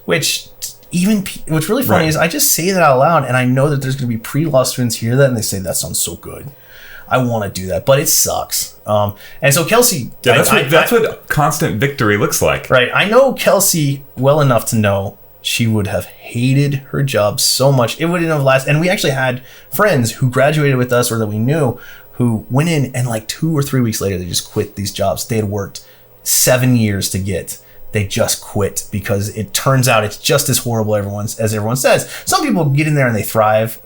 what's really funny is I just say that out loud, and I know that there's going to be pre-law students hear that, and they say, that sounds so good. I want to do that, but it sucks. And so Kelsie... Yeah, that's what constant victory looks like. Right. I know Kelsie well enough to know she would have hated her job so much. It wouldn't have lasted. And we actually had friends who graduated with us or that we knew who went in, and like 2 or 3 weeks later, they just quit these jobs. They had worked 7 years to get. They just quit because it turns out it's just as horrible as everyone says. Some people get in there and they thrive.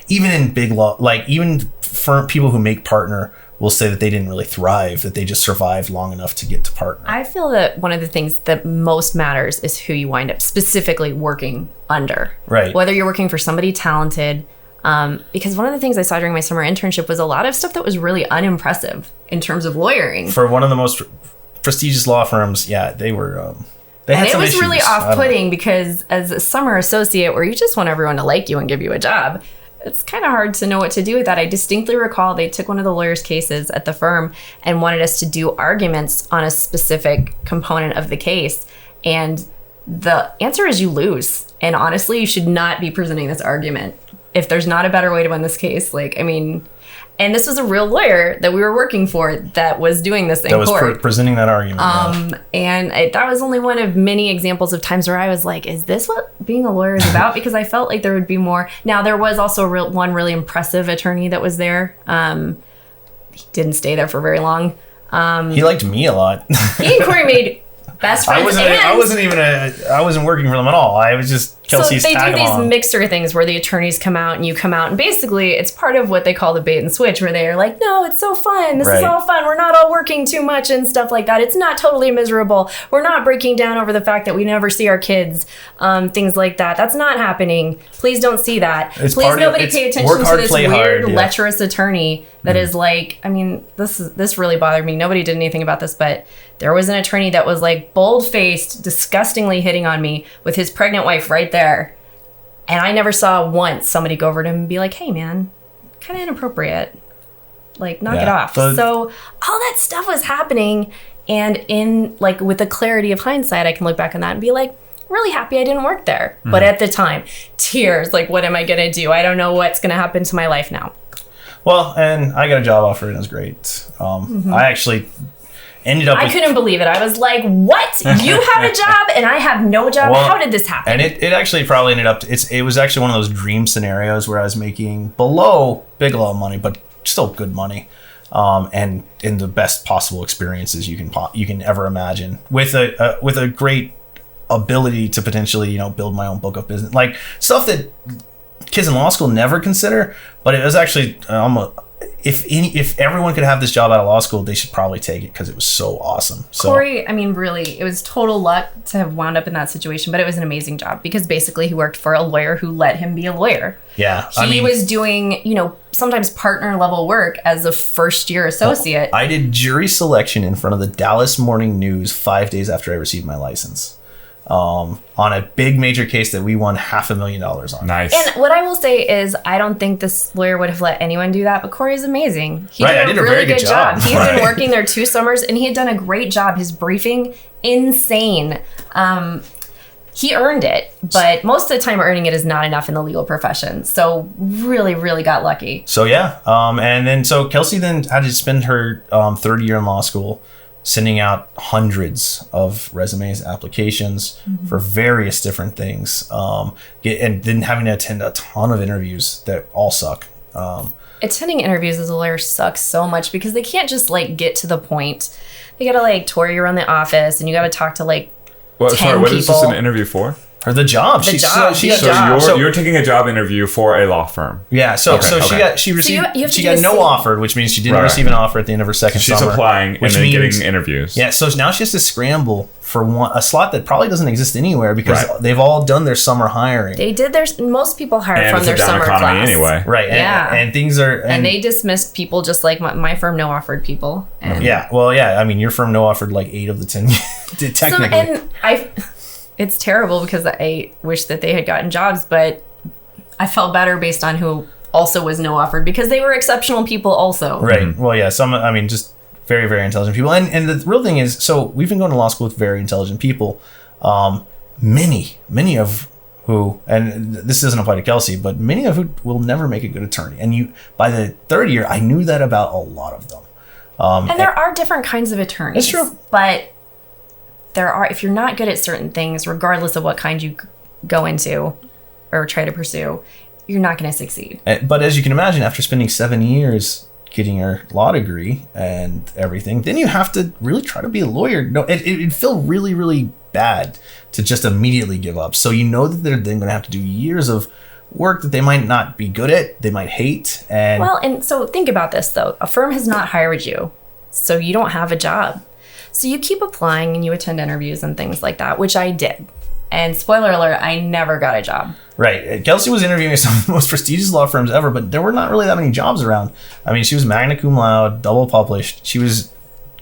Even in big law, like even firm people who make partner will say that they didn't really thrive, that they just survived long enough to get to partner. I feel that one of the things that most matters is who you wind up specifically working under. Right. Whether you're working for somebody talented, because one of the things I saw during my summer internship was a lot of stuff that was really unimpressive in terms of lawyering. For one of the most prestigious law firms, they were... And it was really off-putting because as a summer associate where you just want everyone to like you and give you a job, it's kind of hard to know what to do with that. I distinctly recall they took one of the lawyers' cases at the firm and wanted us to do arguments on a specific component of the case. And the answer is you lose. And honestly, you should not be presenting this argument if there's not a better way to win this case, like, I mean, and this was a real lawyer that we were working for that was doing this in court. That was presenting that argument. And that was only one of many examples of times where I was like, is this what being a lawyer is about? Because I felt like there would be more. Now, there was also one really impressive attorney that was there. He didn't stay there for very long. He liked me a lot. He and Corey made best friends. I wasn't working for them at all. I was just Kelsey's so they tag do these along. mixer things where the attorneys come out and you come out, and basically it's part of what they call the bait and switch, where they're like, no, it's so fun, this is all fun, we're not all working too much and stuff like that, it's not totally miserable, we're not breaking down over the fact that we never see our kids, things like that, that's not happening, please don't see that, please nobody pay attention to this weird lecherous attorney that is like, I mean, this really bothered me, nobody did anything about this, but there was an attorney that was like bold-faced, disgustingly hitting on me with his pregnant wife right there. And I never saw once somebody go over to him and be like, hey, man, kind of inappropriate. Like, knock it off. So all that stuff was happening. And in, like, with the clarity of hindsight, I can look back on that and be like, really happy I didn't work there. But at the time, tears, like, what am I going to do? I don't know what's going to happen to my life now. Well, and I got a job offer and it was great. I actually ended up... I couldn't believe it. I was like, what? You have a job and I have no job? Well, how did this happen? And it actually probably ended up... It was actually one of those dream scenarios where I was making below Bigelow money, but still good money. And in the best possible experiences you can ever imagine. With a great ability to potentially, build my own book of business. Like, stuff that kids in law school never consider, but it was actually... If everyone could have this job out of law school, they should probably take it because it was so awesome. So, Corey, I mean, really, it was total luck to have wound up in that situation, but it was an amazing job because basically he worked for a lawyer who let him be a lawyer. Yeah. He was doing, sometimes partner level work as a first year associate. I did jury selection in front of the Dallas Morning News 5 days after I received my license. On a big major case that we won $500,000 on. Nice. And what I will say is, I don't think this lawyer would have let anyone do that, but Corey's amazing. He did a really good job. He had been working there 2 summers, and he had done a great job. His briefing, insane. He earned it, but most of the time earning it is not enough in the legal profession. So really, really got lucky. So yeah. And then Kelsie then had to spend her third year in law school sending out hundreds of resumes, applications for various different things, and then having to attend a ton of interviews that all suck. Attending interviews as a lawyer sucks so much because they can't just get to the point. They gotta tour you around the office, and you gotta talk to 10 what people. is this an interview for? Or the job. You're taking a job interview for a law firm. Yeah. She got no offer, which means she didn't receive an offer at the end of her second summer. She's applying and then getting interviews. Yeah. So now she has to scramble for a slot that probably doesn't exist anywhere because they've all done their summer hiring. They did most people hire from their summer class anyway. Right. And things are. And they dismissed people just like my firm no offered people. And I mean, your firm no offered 8 of the 10 technically. It's terrible because I wish that they had gotten jobs, but I felt better based on who also was no offered because they were exceptional people also. Right. Well, yeah. Just very, very intelligent people. And the real thing is, so we've been going to law school with very intelligent people. Many of who, and this doesn't apply to Kelsie, but many of who will never make a good attorney. And by the third year, I knew that about a lot of them. And there are different kinds of attorneys. It's true. But if you're not good at certain things, regardless of what kind you go into or try to pursue, you're not going to succeed. But as you can imagine, after spending 7 years getting your law degree and everything, then you have to really try to be a lawyer. No, it'd feel really, really bad to just immediately give up. So that they're then going to have to do years of work that they might not be good at, they might hate. And so think about this, though. A firm has not hired you, so you don't have a job. So you keep applying and you attend interviews and things like that, which I did. And spoiler alert, I never got a job. Right. Kelsie was interviewing some of the most prestigious law firms ever, but there were not really that many jobs around. I mean, she was magna cum laude, double published. She was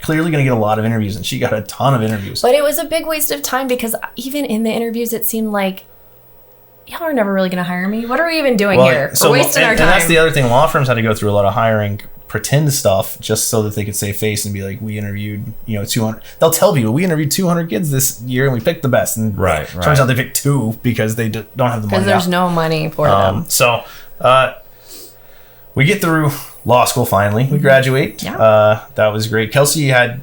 clearly going to get a lot of interviews, and she got a ton of interviews. But it was a big waste of time because even in the interviews, it seemed like, y'all are never really going to hire me. What are we even doing here? We're wasting our time. And that's the other thing. Law firms had to go through a lot of hiring pretend stuff just so that they could save face and be like, we interviewed 200. They'll tell people we interviewed 200 kids this year and we picked the best, and turns out they picked 2 because they don't have the money. Because there's no money for them. So We get through law school finally. We graduate. Yeah. That was great. Kelsie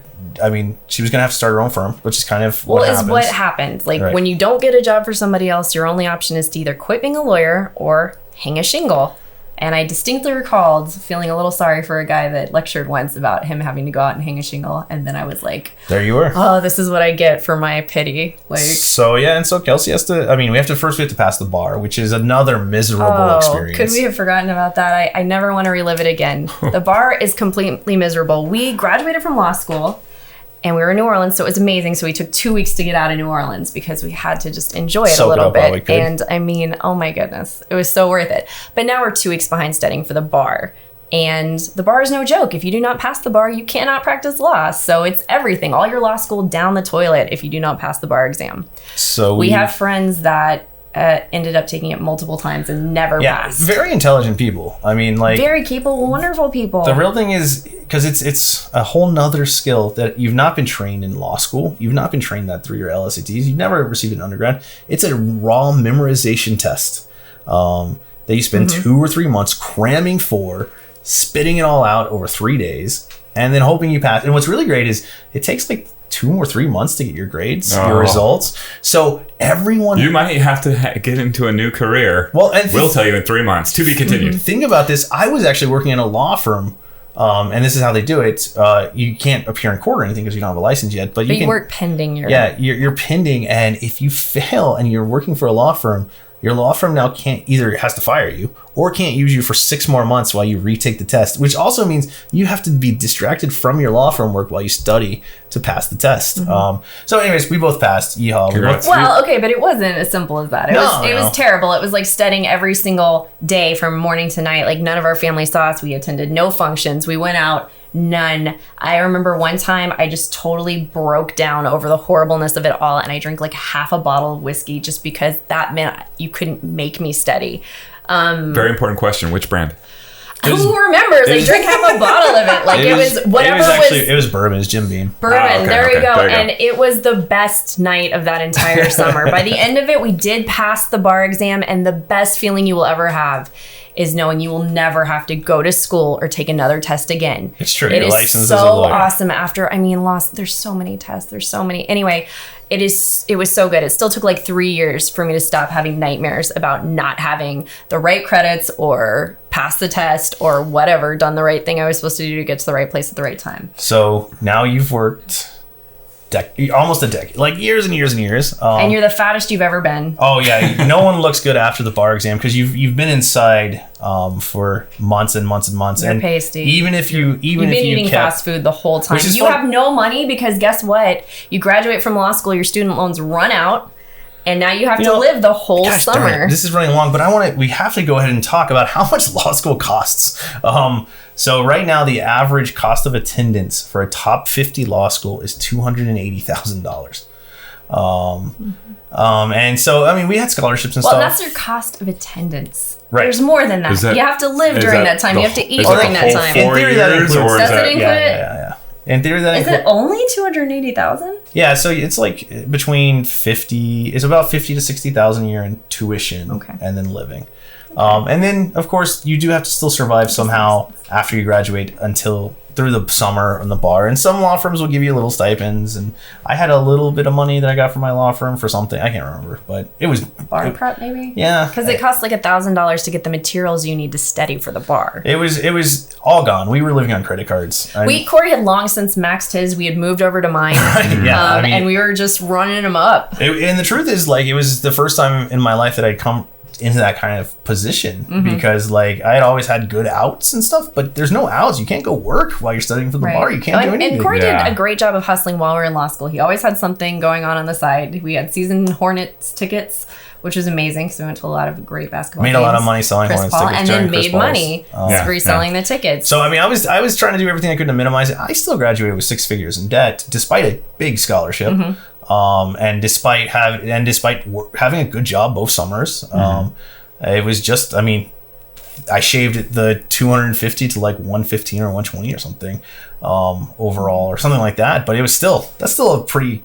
she was going to have to start her own firm, which is kind of what happens. What happens. Like, Right. when you don't get a job for somebody else, your only option is to either quit being a lawyer or hang a shingle. And I distinctly recalled feeling a little sorry for a guy that lectured once about him having to go out and hang a shingle. And then I was like, There you were. oh, this is what I get for my pity. Like, So Kelsie has to, we have to pass the bar, which is another miserable experience. could we have forgotten about that? I never want to relive it again. The bar is completely miserable. We graduated from law school and we were in New Orleans, so it was amazing. So we took 2 weeks to get out of New Orleans because we had to just enjoy it a little bit. And oh my goodness, it was so worth it. But now we're 2 weeks behind studying for the bar. And the bar is no joke. If you do not pass the bar, you cannot practice law. So it's everything. All your law school down the toilet if you do not pass the bar exam. So we have friends that ended up taking it multiple times and never passed. Very intelligent people. Very capable, wonderful people. The real thing is, because it's a whole nother skill that you've not been trained in law school. You've not been trained that through your LSATs. You've never received an undergrad. It's a raw memorization test that you spend 2 or 3 months cramming for, spitting it all out over 3 days, and then hoping you pass. And what's really great is it takes like 2 or 3 months to get your grades, your results. So everyone... You might have to get into a new career. Well, and we'll tell you in 3 months. To be continued. Think about this. I was actually working in a law firm, and this is how they do it. You can't appear in court or anything because you don't have a license yet. But you can work pending your... Yeah, you're pending, and if you fail and you're working for a law firm, your law firm now has to fire you or can't use you for 6 more months while you retake the test, which also means you have to be distracted from your law firm work while you study to pass the test. So anyways, we both passed. Yeehaw. Okay, but it wasn't as simple as that. It was terrible. It was like studying every single day from morning to night. Like, none of our family saw us. We attended no functions. We went out. None. I remember one time I just totally broke down over the horribleness of it all, and I drank like half a bottle of whiskey just because that meant you couldn't make me study. Very important question. Which brand? Who remembers? I drank half a bottle of it. Like, it was whatever it was bourbon. It was Jim Beam. Bourbon. Okay, there you go. And it was the best night of that entire summer. By the end of it, we did pass the bar exam, and the best feeling you will ever have is knowing you will never have to go to school or take another test again. It's true. It Your is license so as a lawyer. awesome after, there's so many tests. There's so many. Anyway, it was so good. It still took like 3 years for me to stop having nightmares about not having the right credits or pass the test or whatever, done the right thing I was supposed to do to get to the right place at the right time. So now you've worked almost a decade, like years and years and years. And you're the fattest you've ever been. Oh yeah, no one looks good after the bar exam because you've been inside for months and months and months. You're and pasty. You've been eating fast food the whole time. You have no money because guess what? You graduate from law school, your student loans run out. And now you have to live the whole summer. Darn it, this is running long, but we have to go ahead and talk about how much law school costs. So right now, the average cost of attendance for a top 50 law school is $280,000. And so, we had scholarships and stuff. Well, that's your cost of attendance. Right. There's more than that. You have to live during that time. You have to eat during that time. In theory, that includes. Does it include it? Yeah. In theory, that is it only $280,000? Yeah, so it's like between 50. It's about 50 to 60,000 a year in tuition, and then living. And then, of course, you do have to still survive somehow after you graduate through the summer on the bar. And some law firms will give you little stipends. And I had a little bit of money that I got from my law firm for something. I can't remember, but it was... Bar prep, maybe? Yeah. Because it costs like $1,000 to get the materials you need to study for the bar. It was all gone. We were living on credit cards. Corey had long since maxed his. We had moved over to mine. And we were just running them up. And the truth is, it was the first time in my life that I'd come into that kind of position because I had always had good outs and stuff, but there's no outs. You can't go work while you're studying for the bar. You can't do anything. And Corey did a great job of hustling while we were in law school. He always had something going on the side. We had season Hornets tickets, which was amazing because we went to a lot of great basketball games. Made a lot of money selling Hornets tickets. And then made money reselling the tickets. So I was trying to do everything I could to minimize it. I still graduated with 6 figures in debt despite a big scholarship. And despite having a good job both summers. It was just, I shaved the 250 to 115 or 120 or something overall or something like that. But that's still a pretty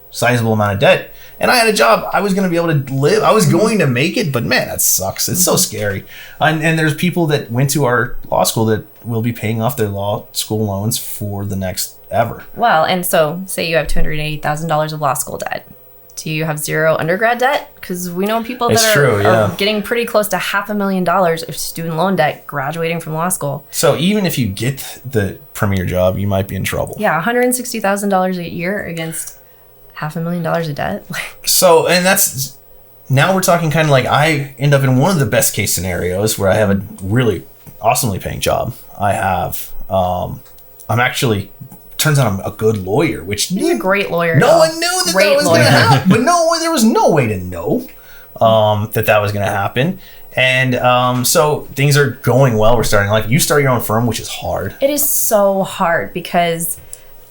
sizable amount of debt, and I had a job. I was going to be able to live. I was going to make it, but man, that sucks. It's so scary. And there's people that went to our law school that will be paying off their law school loans for the next ever. Well, and so say you have $280,000 of law school debt. Do you have zero undergrad debt? Because we know people that are getting pretty close to $500,000 of student loan debt graduating from law school. So even if you get the premier job, you might be in trouble. Yeah, $160,000 a year against $500,000 of debt. So, and that's, now we're talking kind of like I end up in one of the best case scenarios where I have a really awesomely paying job. I have, I'm actually, turns out I'm a good lawyer, which he's a great lawyer. No one knew that was going to happen. But there was no way to know that was going to happen. And so things are going well. We're starting, like, you start your own firm, which is hard. It is so hard because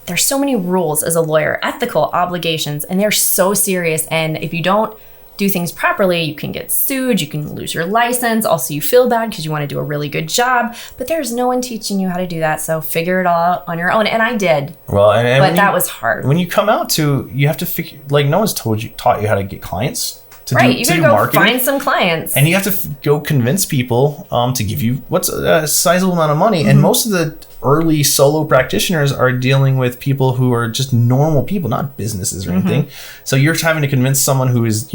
there's so many rules as a lawyer, ethical obligations, and they're so serious. And if you don't do things properly, you can get sued, you can lose your license. Also, you feel bad because you want to do a really good job, but there's no one teaching you how to do that. So figure it all out on your own. And I did. Well, but that was hard. When you come out to, you have to figure, like, no one's taught you how to get clients. You gotta go marketing. Find some clients. And you have to go convince people to give you what's a sizable amount of money. And most of the early solo practitioners are dealing with people who are just normal people, not businesses or anything. So you're having to convince someone who is,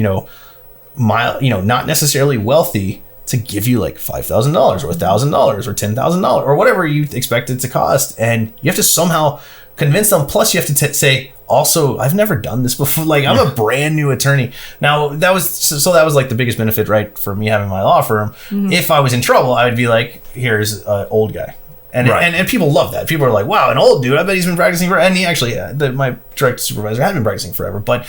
not necessarily wealthy to give you like $5,000 or $1,000 or $10,000 or whatever you expect it to cost. And you have to somehow convince them. Plus, you have to say, also, I've never done this before. Like, I'm a brand new attorney. Now, that was like the biggest benefit, right, for me having my law firm. If I was in trouble, I would be like, here's an old guy. And people love that. People are like, wow, an old dude. I bet he's been practicing forever. And he actually, my direct supervisor had been practicing forever. But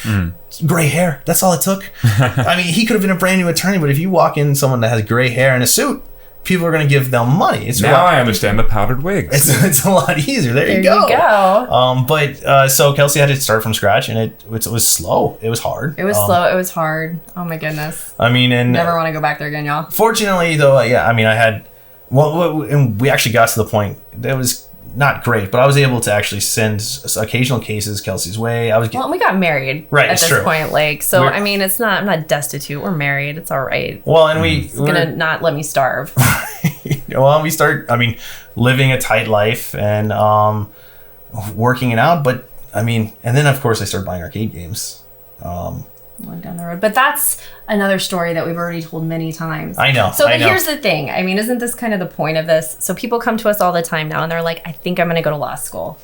gray hair, that's all it took. I mean, he could have been a brand new attorney. But if you walk in someone that has gray hair and a suit, people are going to give them money. I understand the powdered wigs. It's a lot easier. There you go. So Kelsie had to start from scratch, and it was slow. It was hard. It was slow. It was hard. Oh my goodness. I mean, and never want to go back there again, y'all. Fortunately, though, I had. Well, and we actually got to the point that was not great, but I was able to actually send occasional cases Kelsey's way. We got married at this point, it's not. I'm not destitute. We're married. It's all right. Well, and it's gonna not let me starve. Well, we start. Living a tight life and working it out. But and then of course I started buying arcade games. Down the road, but that's another story that we've already told many times. I know. Here's the thing. Isn't this kind of the point of this? So people come to us all the time now and they're like, I think I'm going to go to law school.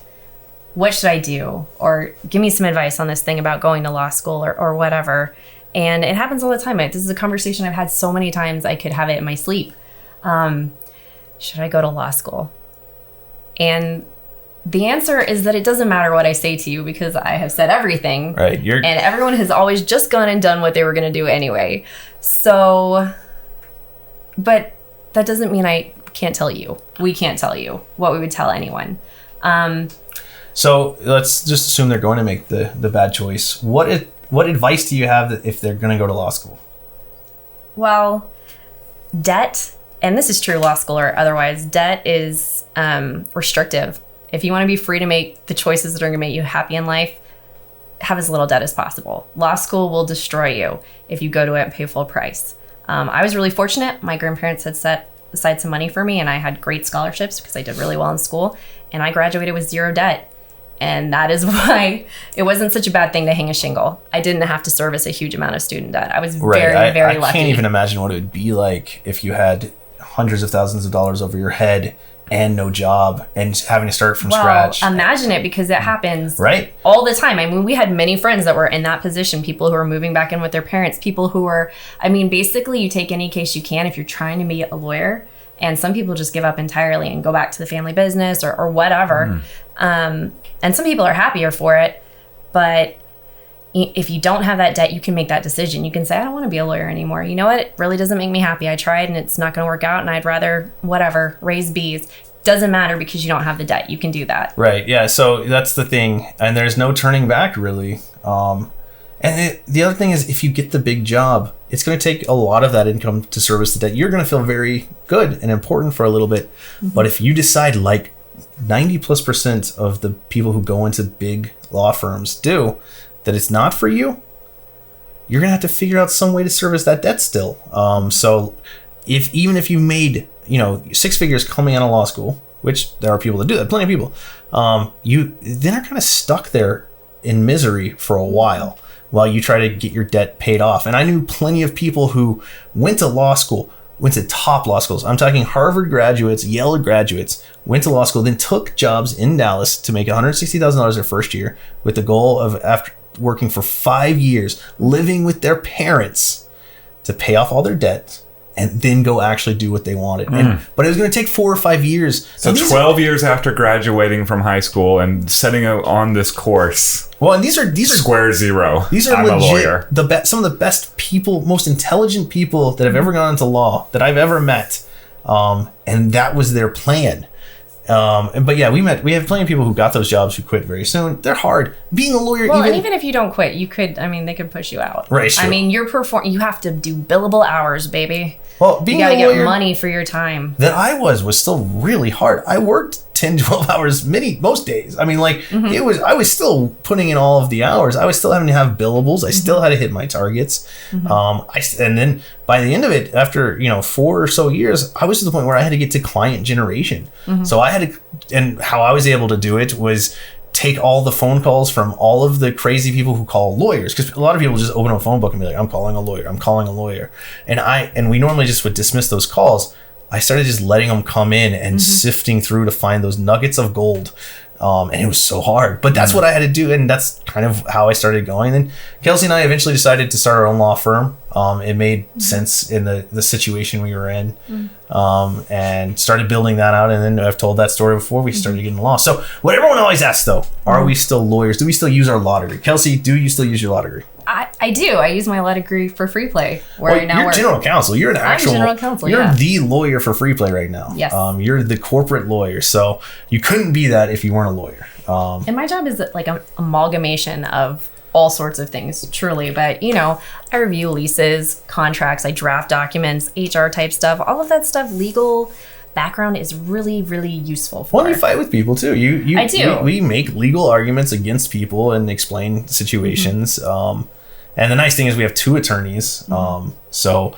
What should I do? Or give me some advice on this thing about going to law school or whatever. And it happens all the time. This is a conversation I've had so many times I could have it in my sleep. Should I go to law school? And the answer is that it doesn't matter what I say to you because I have said everything. Right. And everyone has always just gone and done what they were going to do anyway. So, but that doesn't mean I can't tell you. We can't tell you what we would tell anyone. So let's just assume they're going to make the bad choice. What advice do you have if they're going to go to law school? Well, debt, and this is true law school or otherwise, debt is restrictive. If you want to be free to make the choices that are going to make you happy in life, have as little debt as possible. Law school will destroy you if you go to it and pay full price. I was really fortunate. My grandparents had set aside some money for me, and I had great scholarships because I did really well in school, and I graduated with zero debt. And that is why it wasn't such a bad thing to hang a shingle. I didn't have to service a huge amount of student debt. I was very lucky. I can't even imagine what it would be like if you had hundreds of thousands of dollars over your head and no job and having to start from scratch. Imagine it, because it happens right all the time. We had many friends that were in that position, people who are moving back in with their parents, people who are, basically you take any case you can if you're trying to be a lawyer, and some people just give up entirely and go back to the family business or whatever. And some people are happier for it, but if you don't have that debt, you can make that decision. You can say, I don't want to be a lawyer anymore. You know what? It really doesn't make me happy. I tried and it's not going to work out, and I'd rather, raise bees. Doesn't matter because you don't have the debt. You can do that. Right. Yeah. So that's the thing. And there's no turning back, really. The other thing is, if you get the big job, it's going to take a lot of that income to service the debt. You're going to feel very good and important for a little bit. Mm-hmm. But if you decide, like 90+% of the people who go into big law firms do, that it's not for you, you're going to have to figure out some way to service that debt still. So even if you made, 6 figures coming out of law school, which there are people that do that, plenty of people, you then are kind of stuck there in misery for a while you try to get your debt paid off. And I knew plenty of people who went to law school, went to top law schools. I'm talking Harvard graduates, Yale graduates, went to law school, then took jobs in Dallas to make $160,000 their first year with the goal of, after working for 5 years, living with their parents to pay off all their debt and then go actually do what they wanted. But it was going to take 4 or 5 years. So 12 years after graduating from high school and setting out on this course. Well, and these are square zero. These are I'm legit a lawyer. Some of the best people, most intelligent people that have ever gone into law that I've ever met. And that was their plan. But yeah, we have plenty of people who got those jobs who quit very soon. They're hard. Being a lawyer, and even if you don't quit, you could. They could push you out. Right. Sure. You have to do billable hours, baby. Well, being you gotta a lawyer get money for your time. That I was still really hard. I worked 10, 12 hours most days. I was still putting in all of the hours. I was still having to have billables. I still had to hit my targets. And then by the end of it, after 4 or so years, I was to the point where I had to get to client generation. So I had to, and how I was able to do it was take all the phone calls from all of the crazy people who call lawyers, because a lot of people just open a phone book and be like, I'm calling a lawyer. And we normally just would dismiss those calls. I started just letting them come in and sifting through to find those nuggets of gold. And it was so hard, but that's what I had to do. And that's kind of how I started going. And Kelsie and I eventually decided to start our own law firm. It made sense in the situation we were in, and started building that out. And then I've told that story before we started getting law. So what everyone always asks though, are we still lawyers? Do we still use our law degree? Kelsie, do you still use your law degree? I do. I use my law degree for Free Play, where I now you're work. General counsel. You're I'm general counsel. You're the lawyer for Free Play right now. Yes. You're the corporate lawyer. So you couldn't be that if you weren't a lawyer. And my job is like an amalgamation of all sorts of things, truly. But, I review leases, contracts, I draft documents, HR type stuff, all of that stuff, legal background is really, really useful for. Well, you fight with people too. I do. We make legal arguments against people and explain situations. And the nice thing is we have 2 attorneys. So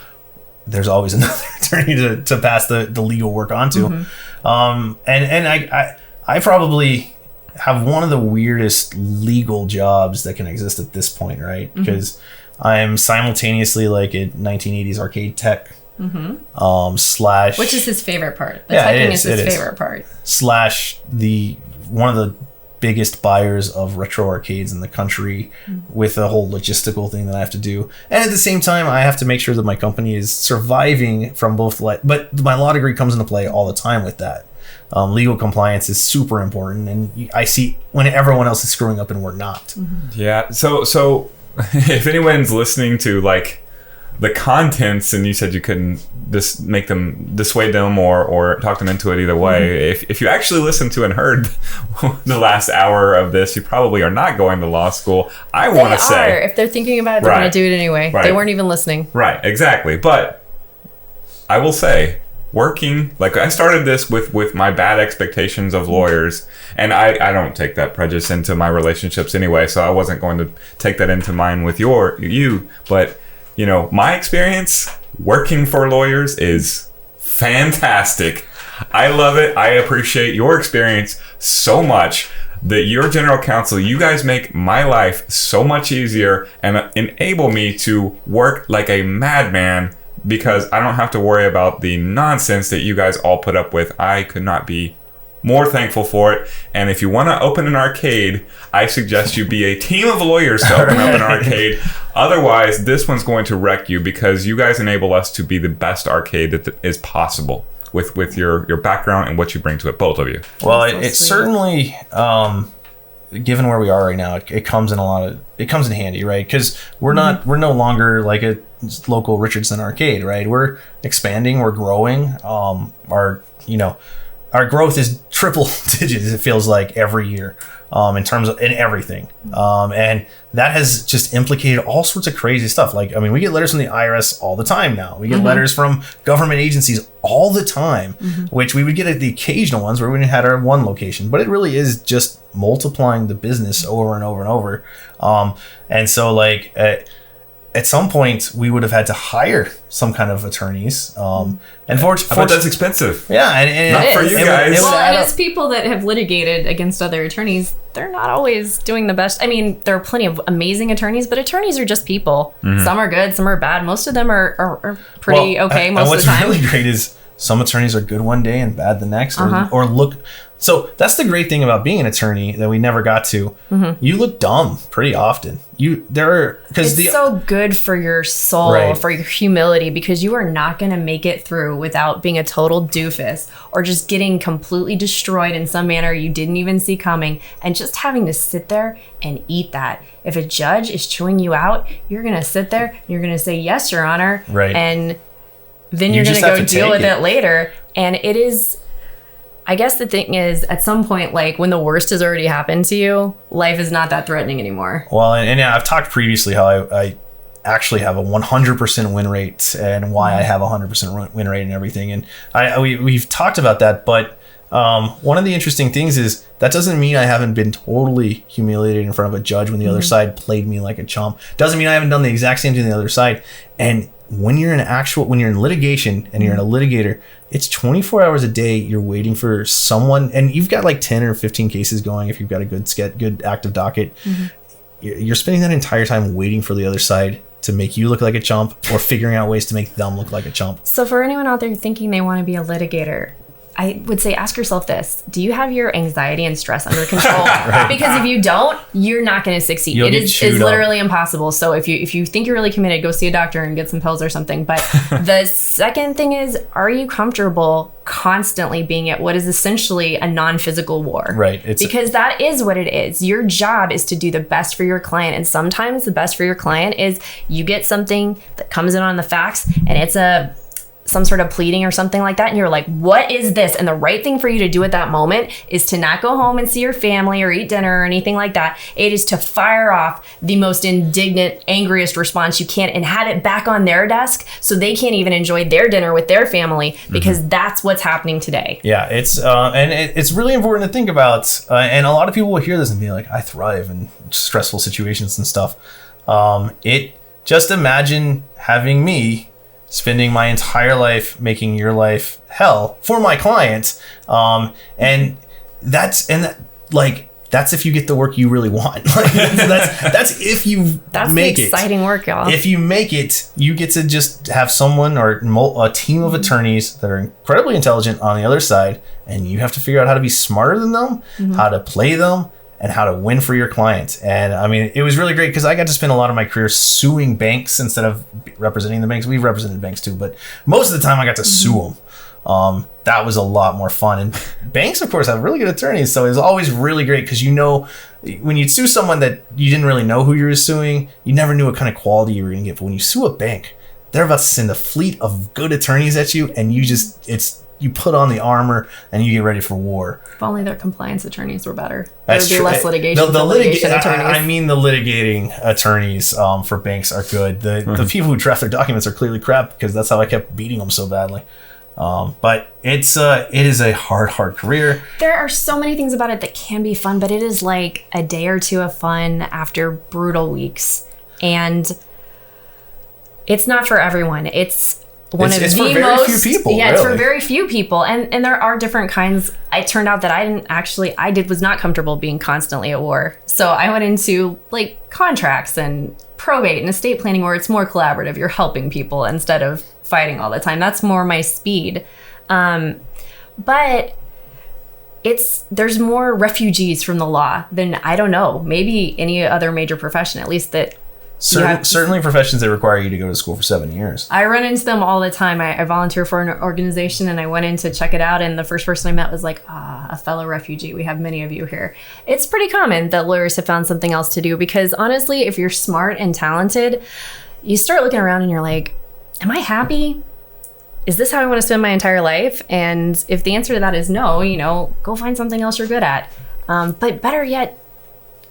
there's always another attorney to pass the legal work onto. And I probably have one of the weirdest legal jobs that can exist at this point, right? Because I'm simultaneously like a 1980s arcade tech. Slash, which is his favorite part. The teching is his favorite part. Slash one of the biggest buyers of retro arcades in the country, with a whole logistical thing that I have to do. And at the same time, I have to make sure that my company is surviving from both. But my law degree comes into play all the time with that. Legal compliance is super important, and I see when everyone else is screwing up and we're not. Yeah. So if anyone's listening to like the contents, and you said you couldn't just make them dissuade them or talk them into it either way. If you actually listened to and heard the last hour of this, you probably are not going to law school. I want to say, if they're thinking about it, they're going to do it anyway. They weren't even listening. Right. Exactly. But I will say, working, like I started this with my bad expectations of lawyers, and I don't take that prejudice into my relationships anyway, so I wasn't going to take that into mine with you, but my experience working for lawyers is fantastic. I love it. I appreciate your experience so much. That you're general counsel, you guys make my life so much easier and enable me to work like a madman, because I don't have to worry about the nonsense that you guys all put up with. I could not be more thankful for it. And if you want to open an arcade, I suggest you be a team of lawyers to open up an arcade. Otherwise, this one's going to wreck you, because you guys enable us to be the best arcade that is possible with your background and what you bring to it, both of you. Well, it certainly, given where we are right now, it comes in handy, right? Because we're no longer like a local Richardson arcade, right? We're expanding, we're growing. our growth is triple digits, it feels like, every year, in terms of in everything. And that has just implicated all sorts of crazy stuff. Like, I mean, we get letters from the IRS all the time now. We get letters from government agencies all the time, which we would get at the occasional ones where we had our one location. But it really is just multiplying the business over and over and over. And so, like, at some point, we would have had to hire some kind of attorneys. And But that's expensive. Yeah, and not for you guys. Well, and as people that have litigated against other attorneys, they're not always doing the best. I mean, there are plenty of amazing attorneys, but attorneys are just people. Some are good, some are bad. Most of them are pretty okay most of the time. And what's really great is some attorneys are good one day and bad the next, or look. So that's the great thing about being an attorney that we never got to. You look dumb pretty often. It's so good for your soul, Right. for your humility, because you are not going to make it through without being a total doofus or just getting completely destroyed in some manner you didn't even see coming, and just having to sit there and eat that. If a judge is chewing you out, you're going to sit there and you're going to say, "Yes, Your Honor." Right. And then you're You going to just have go to deal take with it. it later. And it is, I guess the thing is, at some point, like when the worst has already happened to you, life is not that threatening anymore. Well, and yeah, I've talked previously how I actually have a 100% win rate, and why I have a 100% win rate and everything. And we've talked about that, but one of the interesting things is that doesn't mean I haven't been totally humiliated in front of a judge when the other side played me like a chump. Doesn't mean I haven't done the exact same thing to the other side. And when you're in litigation and you're a litigator, it's 24 hours a day. You're waiting for someone, and you've got like 10 or 15 cases going. If you've got a good active docket, you're spending that entire time waiting for the other side to make you look like a chump, or figuring out ways to make them look like a chump. So for anyone out there thinking they want to be a litigator, I would say ask yourself this: do you have your anxiety and stress under control? Because if you don't, you're not going to succeed. You'll It get is chewed up. literally impossible. So if you think you're really committed, go see a doctor and get some pills or something. But the second thing is, are you comfortable constantly being at what is essentially a non-physical war? Right. Because that is what it is. Your job is to do the best for your client. And sometimes the best for your client is you get something that comes in on the facts, and it's some sort of pleading or something like that, and you're like, what is this? And the right thing for you to do at that moment is to not go home and see your family or eat dinner or anything like that. It is to fire off the most indignant, angriest response you can, and have it back on their desk so they can't even enjoy their dinner with their family, because that's what's happening today. Yeah, it's really important to think about, and a lot of people will hear this and be like, I thrive in stressful situations and stuff. Just imagine having me spending my entire life making your life hell for my client, and that's if you get the work you really want. Like, that's if you That's make the exciting work, y'all. If you make it, you get to just have someone or a team of attorneys that are incredibly intelligent on the other side, and you have to figure out how to be smarter than them, how to play them, and how to win for your client. And I mean, it was really great because I got to spend a lot of my career suing banks instead of representing the banks. We've represented banks too, but most of the time I got to sue them. That was a lot more fun. And banks, of course, have really good attorneys, so it's always really great because when you sue someone that you didn't really know who you were suing, you never knew what kind of quality you were going to get. But when you sue a bank, they're about to send a fleet of good attorneys at you, and you put on the armor and you get ready for war. If only their compliance attorneys were better. That's there would be less litigation. The litigating attorneys for banks are good. The people who draft their documents are clearly crap, because that's how I kept beating them so badly. But it is a hard career. There are so many things about it that can be fun, but it is like a day or two of fun after brutal weeks. And it's not for everyone. It's It's for very few people. Yeah, it's for really. very few people. And there are different kinds. It turned out that I was not comfortable being constantly at war. So I went into like contracts and probate and estate planning, where it's more collaborative. You're helping people instead of fighting all the time. That's more my speed. But there's more refugees from the law than, I don't know, maybe any other major profession, at least that. Certainly professions that require you to go to school for 7 years. I run into them all the time. I volunteer for an organization, and I went in to check it out, and the first person I met was like, a fellow refugee. We have many of you here. It's pretty common that lawyers have found something else to do, because honestly, if you're smart and talented, you start looking around and you're like, am I happy? is this how I want to spend my entire life? And if the answer to that is no, go find something else you're good at. But better yet,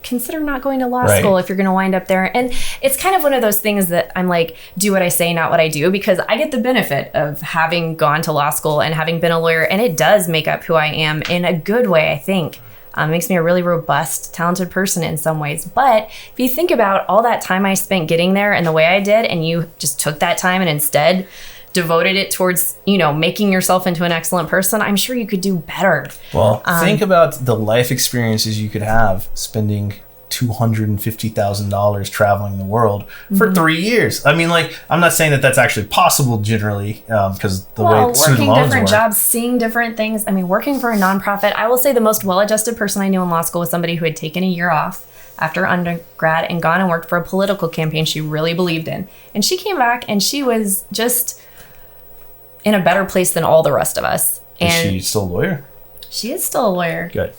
consider not going to law school if you're going to wind up there. And it's kind of one of those things that I'm like, do what I say, not what I do, because I get the benefit of having gone to law school and having been a lawyer. And it does make up who I am in a good way, I think. It makes me a really robust, talented person in some ways. But if you think about all that time I spent getting there and the way I did, and you just took that time and instead devoted it towards, making yourself into an excellent person, I'm sure you could do better. Well, think about the life experiences you could have spending $250,000 traveling the world for 3 years. I mean, I'm not saying that that's actually possible generally, because the way student loans working different work. jobs, seeing different things. I mean, working for a nonprofit. I will say the most well-adjusted person I knew in law school was somebody who had taken a year off after undergrad and gone and worked for a political campaign she really believed in. And she came back and she was just in a better place than all the rest of us. And is she still a lawyer? She is still a lawyer. Good.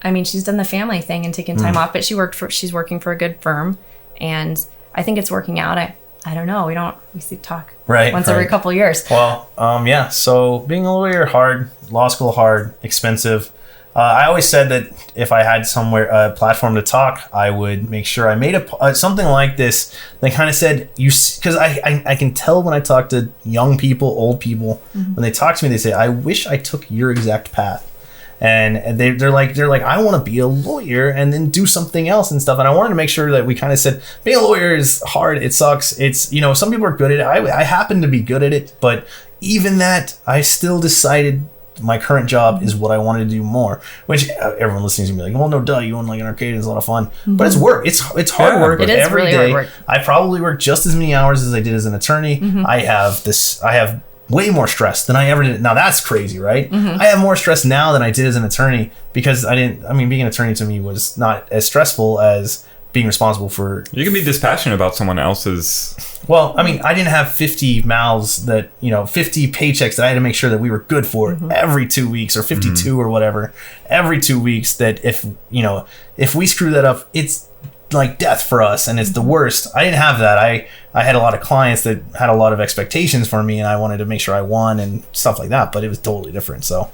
I mean, she's done the family thing and taken time off, but she's working for a good firm, and I think it's working out. I don't know. We talk once every couple of years. Well, yeah. So being a lawyer, hard. Law school, hard. Expensive. I always said that if I had a platform to talk, I would make sure I made something like this that kind of said, because I can tell when I talk to young people, old people, when they talk to me, they say, I wish I took your exact path. And they're like, I want to be a lawyer and then do something else and stuff. And I wanted to make sure that we kind of said, being a lawyer is hard. It sucks. It's, some people are good at it. I happen to be good at it, but even that, I still decided my current job is what I wanted to do more, which everyone listening to me like, well, no, duh, you own an arcade, it's a lot of fun, but it's work. It's hard work. It is every really day. hard work. I probably work just as many hours as I did as an attorney. I have way more stress than I ever did. Now that's crazy, right? I have more stress now than I did as an attorney because being an attorney to me was not as stressful as being responsible for. You can be dispassionate about someone else's. Well, I didn't have 50 mouths 50 paychecks that I had to make sure that we were good for every 2 weeks or 52 or whatever, every 2 weeks, that if we screw that up, it's like death for us and it's the worst. I didn't have that. I had a lot of clients that had a lot of expectations for me and I wanted to make sure I won and stuff like that, but it was totally different. So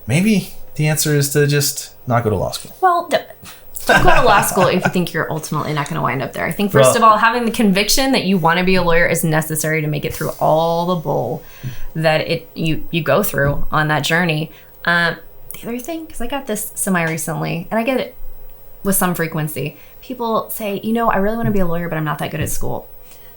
maybe the answer is to just not go to law school. Well, don't go to law school if you think you're ultimately not going to wind up there. I think first of all, having the conviction that you want to be a lawyer is necessary to make it through all the bull that you go through on that journey. The other thing, because I got this semi-recently, and I get it with some frequency, people say, I really want to be a lawyer, but I'm not that good at school.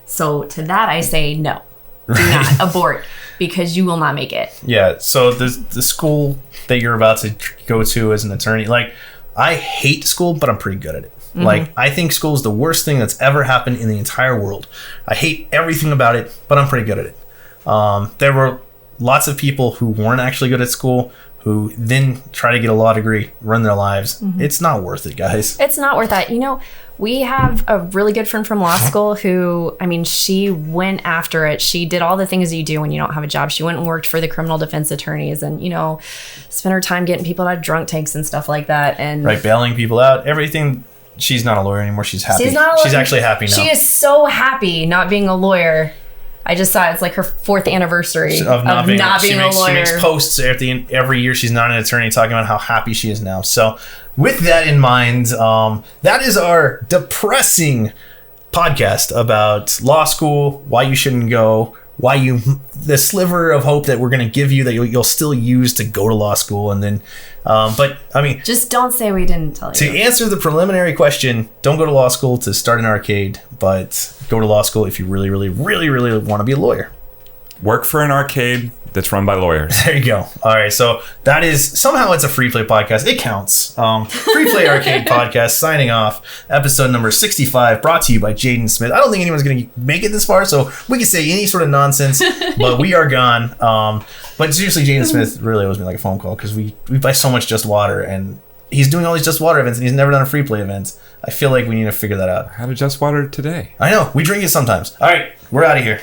So to that, I say, no, do not abort, because you will not make it. Yeah. So the school that you're about to go to as an attorney, I hate school, but I'm pretty good at it. I think school is the worst thing that's ever happened in the entire world. I hate everything about it, but I'm pretty good at it. There were lots of people who weren't actually good at school who then try to get a law degree, run their lives. It's not worth it, guys. It's not worth that. We have a really good friend from law school who, she went after it. She did all the things you do when you don't have a job. She went and worked for the criminal defense attorneys and, spent her time getting people out of drunk tanks and stuff like that. And bailing people out, everything. She's not a lawyer anymore. She's happy. She's actually happy now. She is so happy not being a lawyer. I just saw it's like her 4th anniversary of not being a lawyer. She makes posts every year she's not an attorney talking about how happy she is now. So with that in mind, that is our depressing podcast about law school, why you shouldn't go, the sliver of hope that we're going to give you that you'll still use to go to law school. And then, just don't say we didn't tell you. To answer the preliminary question, don't go to law school to start an arcade, but go to law school if you really, really, really, really want to be a lawyer. Work for an arcade that's run by lawyers. There you go. All right. So that is, somehow it's a free play podcast. It counts. Free play arcade podcast signing off. Episode number 65 brought to you by Jaden Smith. I don't think anyone's going to make it this far, so we can say any sort of nonsense, but we are gone. But seriously, Jaden Smith really owes me like a phone call because we buy so much Just Water and he's doing all these Just Water events and he's never done a free play event. I feel like we need to figure that out. I had a Just Water today. I know. We drink it sometimes. All right. We're out of here.